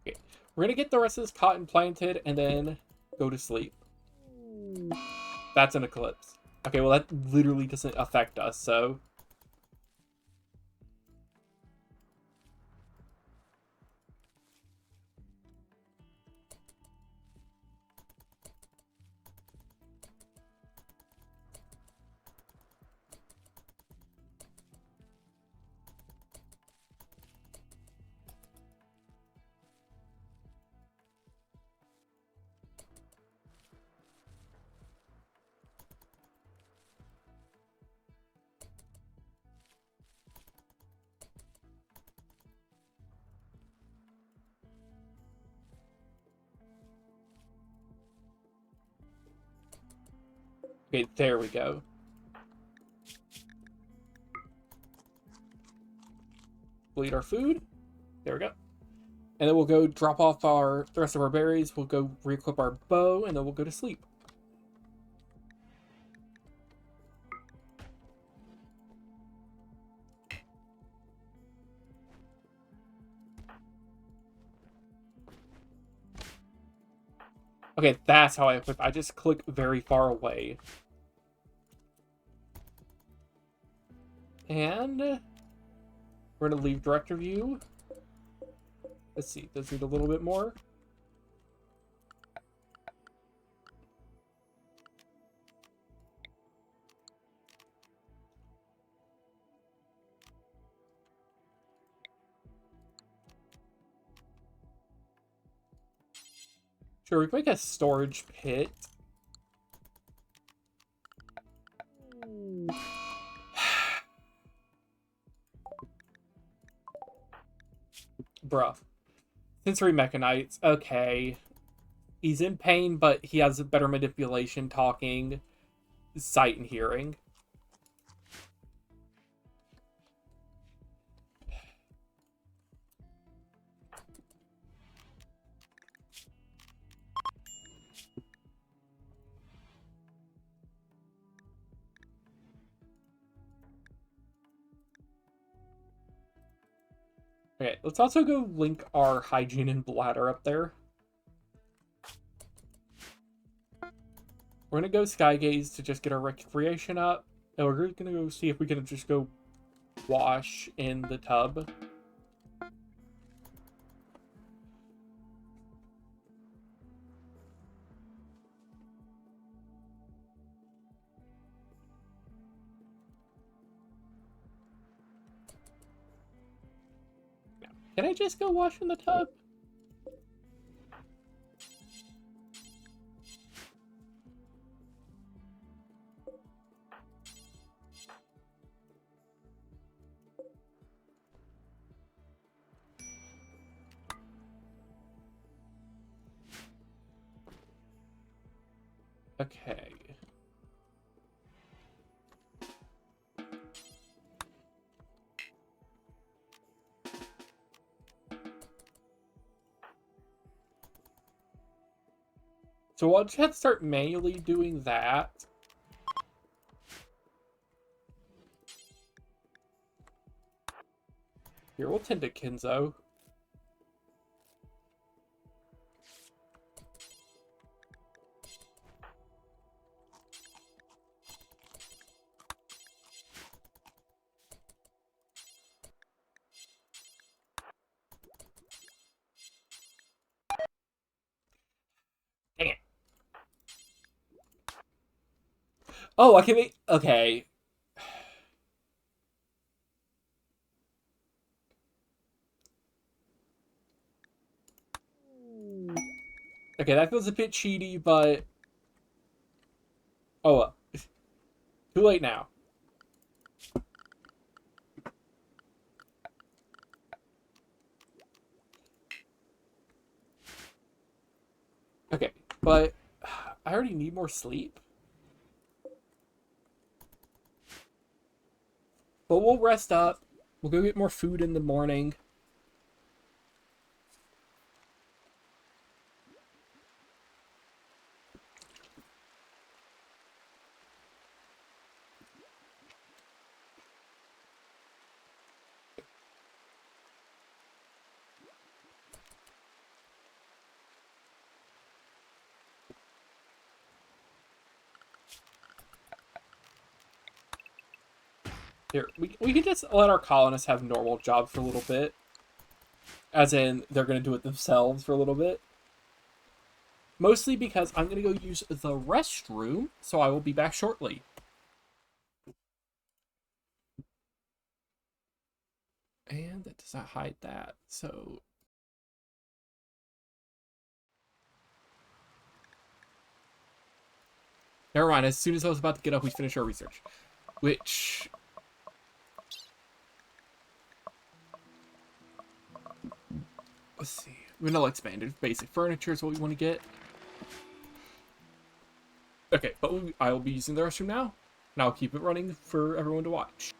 Okay. We're going to get the rest of this cotton planted and then go to sleep. That's an eclipse. Okay, well, that literally doesn't affect us, so... Okay, there we go. We'll eat our food. There we go. And then we'll go drop off the rest of our berries. We'll go re-equip our bow, and then we'll go to sleep. Okay, that's how I equip. I just click very far away. And we're going to leave director view. Let's see, does need a little bit more. Sure, we can make a storage pit. Bruh. Sensory Mechanites. Okay. He's in pain, but he has a better manipulation, talking, sight, and hearing. Okay, let's also go link our hygiene and bladder up there. We're gonna go Skygaze to just get our recreation up. And we're gonna go see if we can just go wash in the tub. Can I just go wash in the tub? Okay. So I'll just have to start manually doing that. Here, we'll tend to Kenzo. Dang it. Oh, I can make... Okay. Okay, that feels a bit cheaty, but... Oh, well. Too late now. Okay, but... I already need more sleep. But we'll rest up. We'll go get more food in the morning. Here, we can just let our colonists have normal jobs for a little bit. As in, they're going to do it themselves for a little bit. Mostly because I'm going to go use the restroom, so I will be back shortly. And that does not hide that, so... Never mind, as soon as I was about to get up, we finished our research. Which... Let's see. Vanilla expanded. Basic furniture is what we want to get. Okay, but I will be using the restroom now, and I'll keep it running for everyone to watch.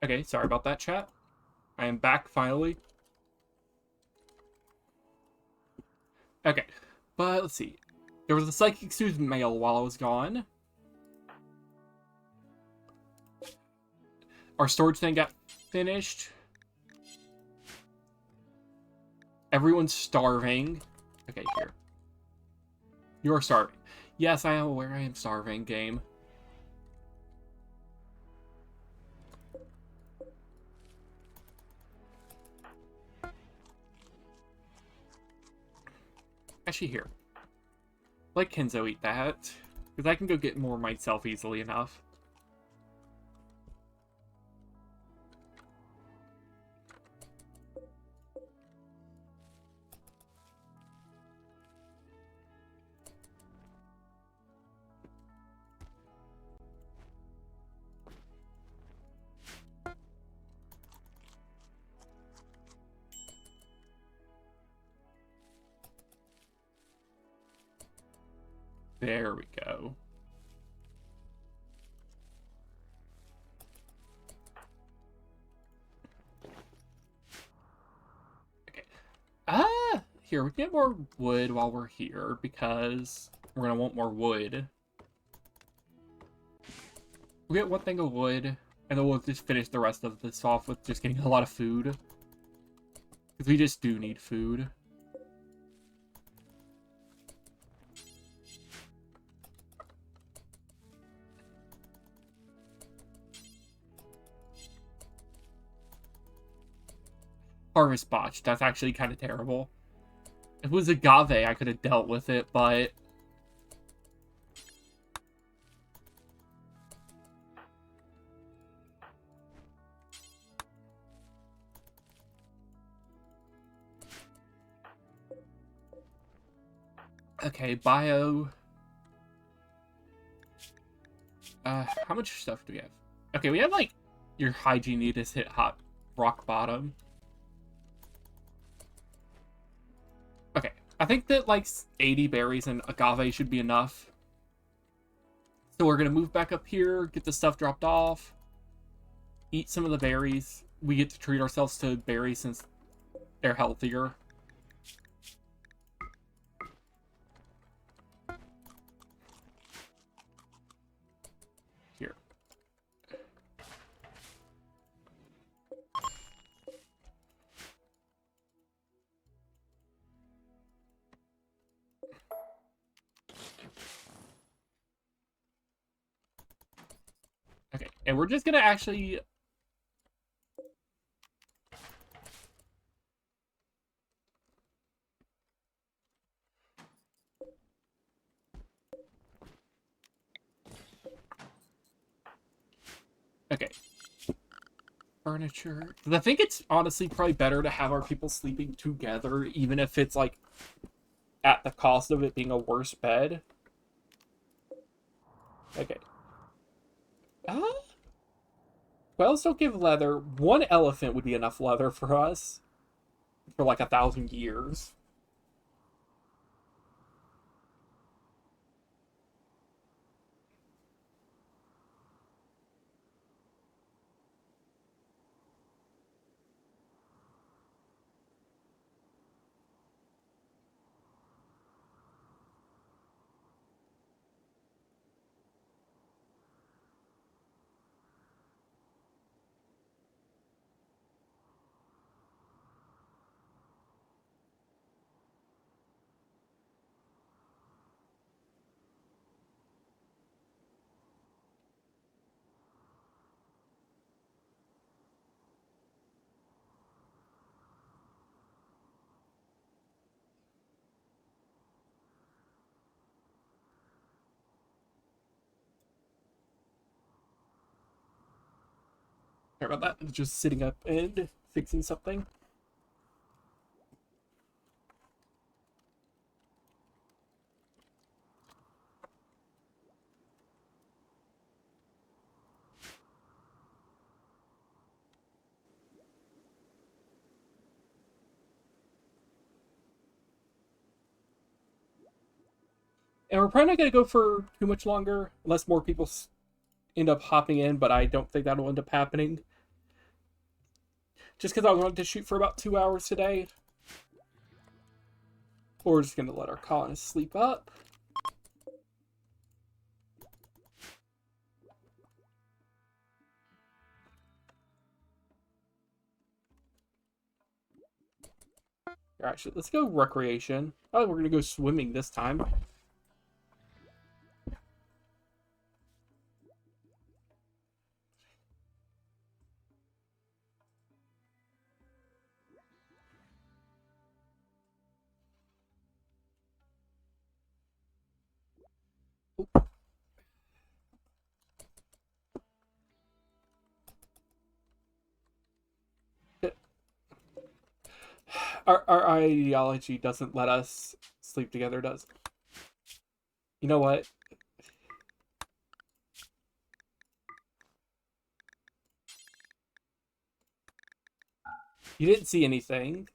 Okay, sorry about that, chat. I am back finally. Okay, but let's see. There was a Psychic Soothe mail while I was gone. Our storage thing got finished. Everyone's starving. Okay, here. You're starving. Yes, I am aware I am starving, game. Actually, here. Let Kenzo eat that. Because I can go get more myself easily enough. There we go. Okay. Here, we can get more wood while we're here, because we're gonna want more wood. We'll get one thing of wood, and then we'll just finish the rest of this off with just getting a lot of food. Because we just do need food. Harvest botch. That's actually kind of terrible. If it was agave, I could have dealt with it, but... Okay, bio... how much stuff do we have? Okay, we have, like, your hygiene need to hit hot rock bottom. Okay, I think that, like, 80 berries and agave should be enough. So we're gonna move back up here, get the stuff dropped off, eat some of the berries. We get to treat ourselves to berries since they're healthier. Here. Okay, and we're just gonna actually... Okay. Furniture. I think it's honestly probably better to have our people sleeping together, even if it's, like, at the cost of it being a worse bed. Okay. Whales don't give leather. One elephant would be enough leather for us for like 1,000 years. Sorry about that. Just sitting up and fixing something. And we're probably not going to go for too much longer, unless more people end up hopping in, but I don't think that'll end up happening. Just because I wanted to shoot for about 2 hours today. We're just going to let our colonists sleep up. Actually, let's go recreation. Oh, we're going to go swimming this time. Our ideology doesn't let us sleep together, does it? You know what? You didn't see anything.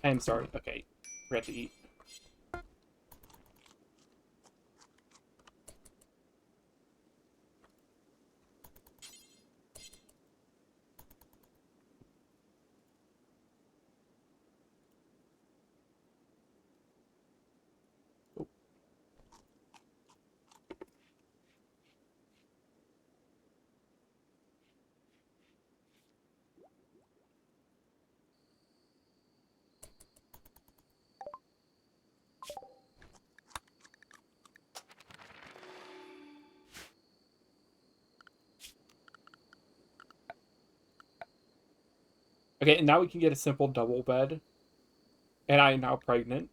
I am sorry. Okay, we have to eat. Okay, and now we can get a simple double bed. And I am now pregnant.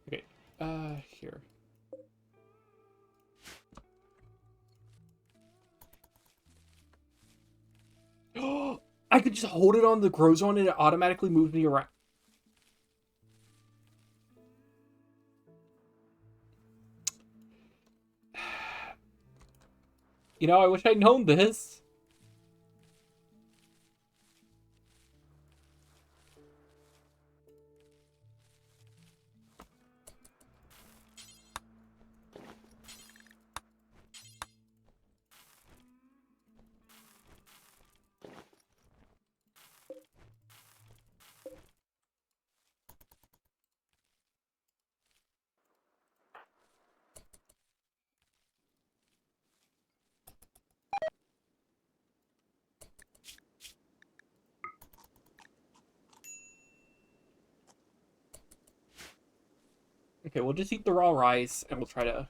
Okay, here. I could just hold it on the grow zone and it automatically moves me around. You know, I wish I'd known this. Okay, we'll just eat the raw rice, and we'll try to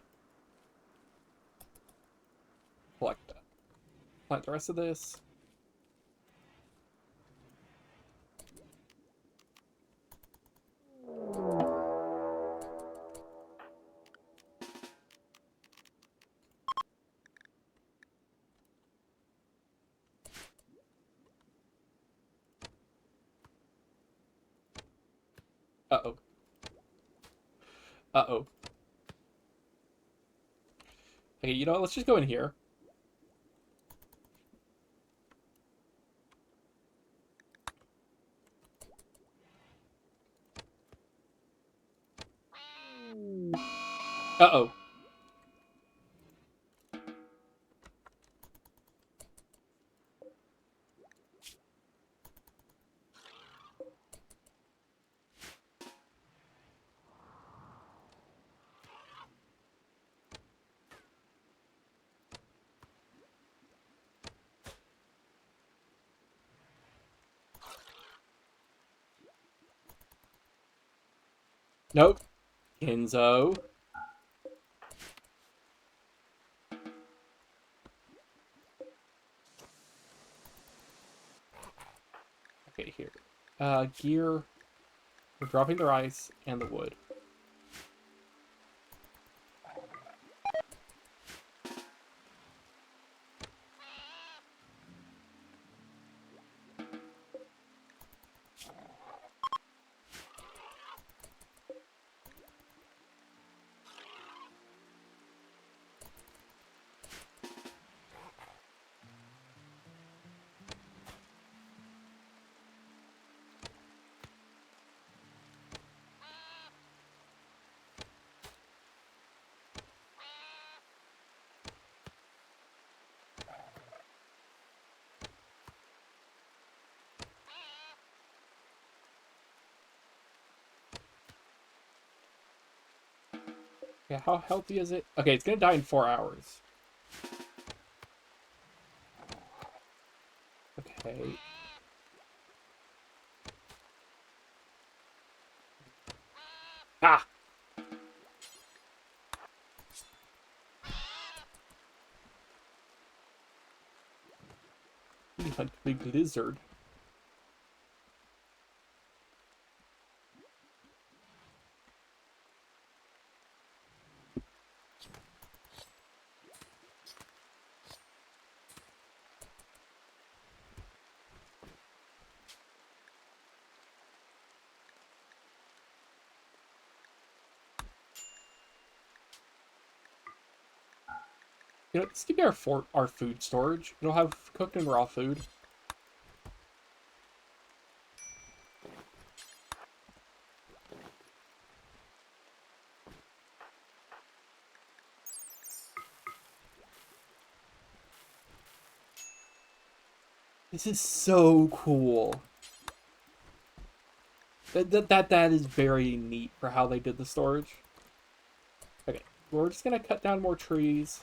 collect that. Plant the rest of this. Uh-oh. Uh-oh. Okay, you know what? Let's just go in here. Uh-oh. Nope. Kenzo. Okay, here. Gear. We're dropping the rice and the wood. Yeah, how healthy is it? Okay, it's gonna die in 4 hours. Okay. Ah! You hunt a big lizard. You know, this could be our food storage. It'll have cooked and raw food. This is so cool. That is very neat for how they did the storage. Okay, we're just gonna cut down more trees.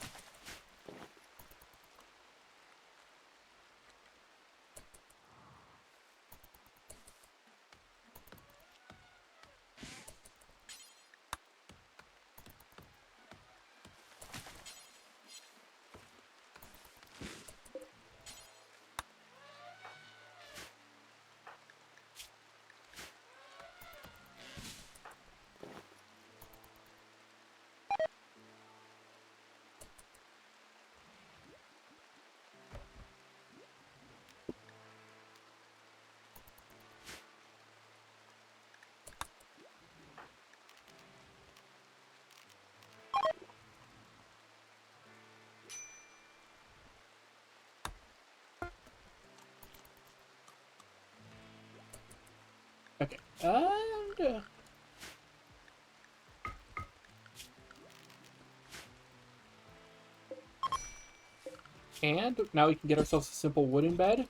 Okay, and now we can get ourselves a simple wooden bed.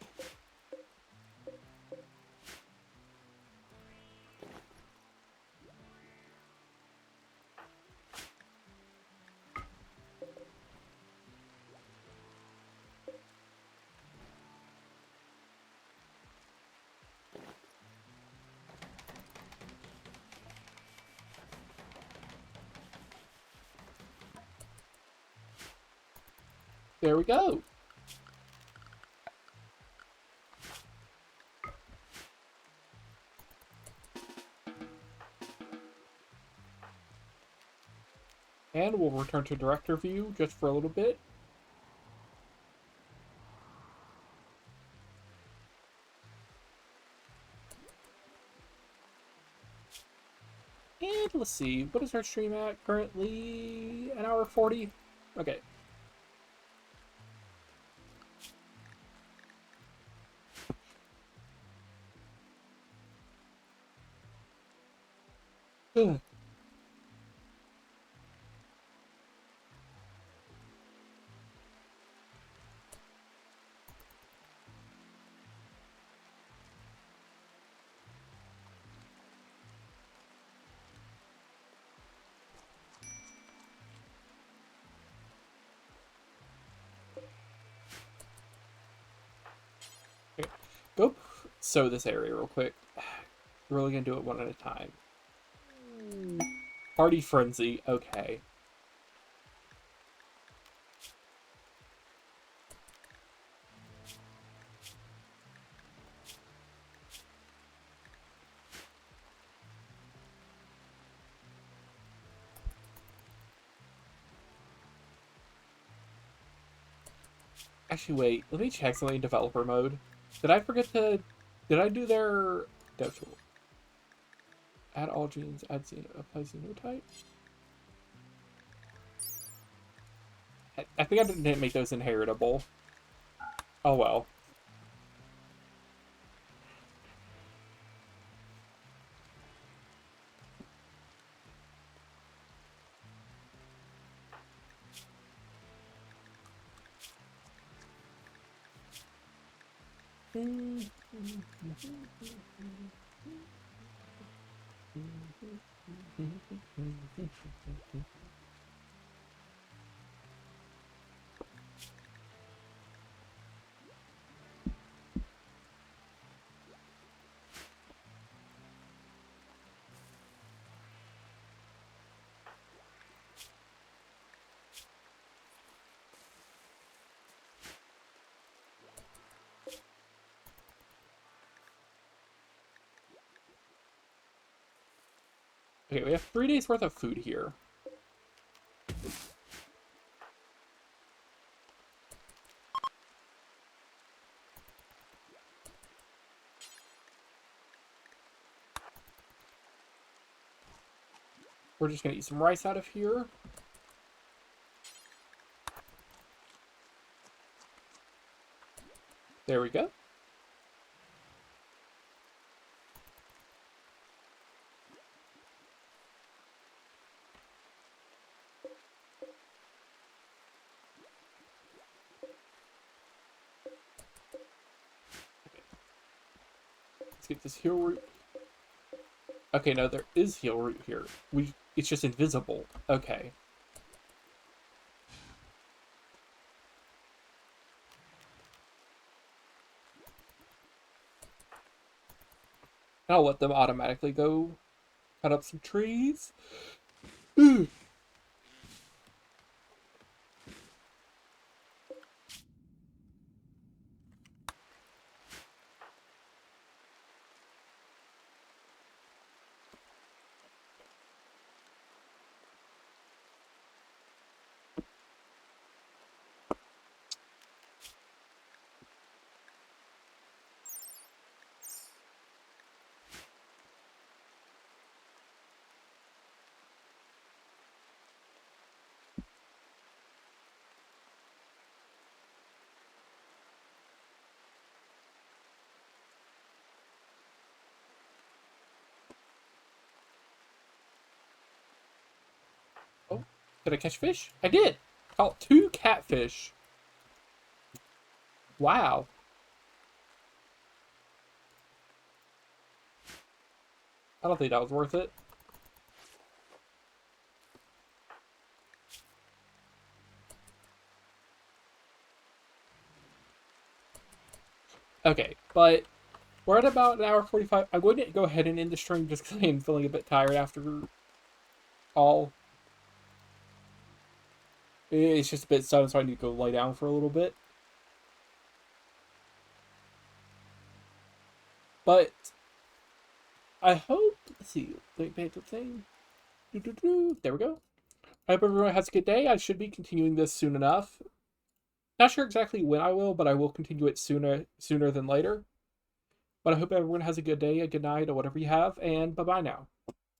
There we go. And we'll return to director view just for a little bit. And let's see, what is our stream at currently? An hour 40? Okay. Ugh. Okay. Go sew this area real quick. We're really gonna do it one at a time. Party frenzy, okay. Actually, wait. Let me check something in developer mode. Did I forget to... Did I do their... Dev tool? Add all genes, add apply xenotype? I think I didn't make those inheritable. Oh well. Okay, we have 3 days worth of food here. We're just gonna eat some rice out of here. There we go. Let's get this heal root. Okay, no, there is heal root here. It's just invisible. Okay. I'll let them automatically go cut up some trees. Oh, did I catch fish? I did! Caught 2 catfish. Wow. I don't think that was worth it. Okay, but we're at about an hour 45. I'm going to go ahead and end the stream just because I am feeling a bit tired after all. It's just a bit sudden, so I need to go lay down for a little bit. But I hope. Let's see. Wait, the thing. There we go. I hope everyone has a good day. I should be continuing this soon enough. Not sure exactly when I will, but I will continue it sooner than later. But I hope everyone has a good day, a good night, or whatever you have, and bye bye now.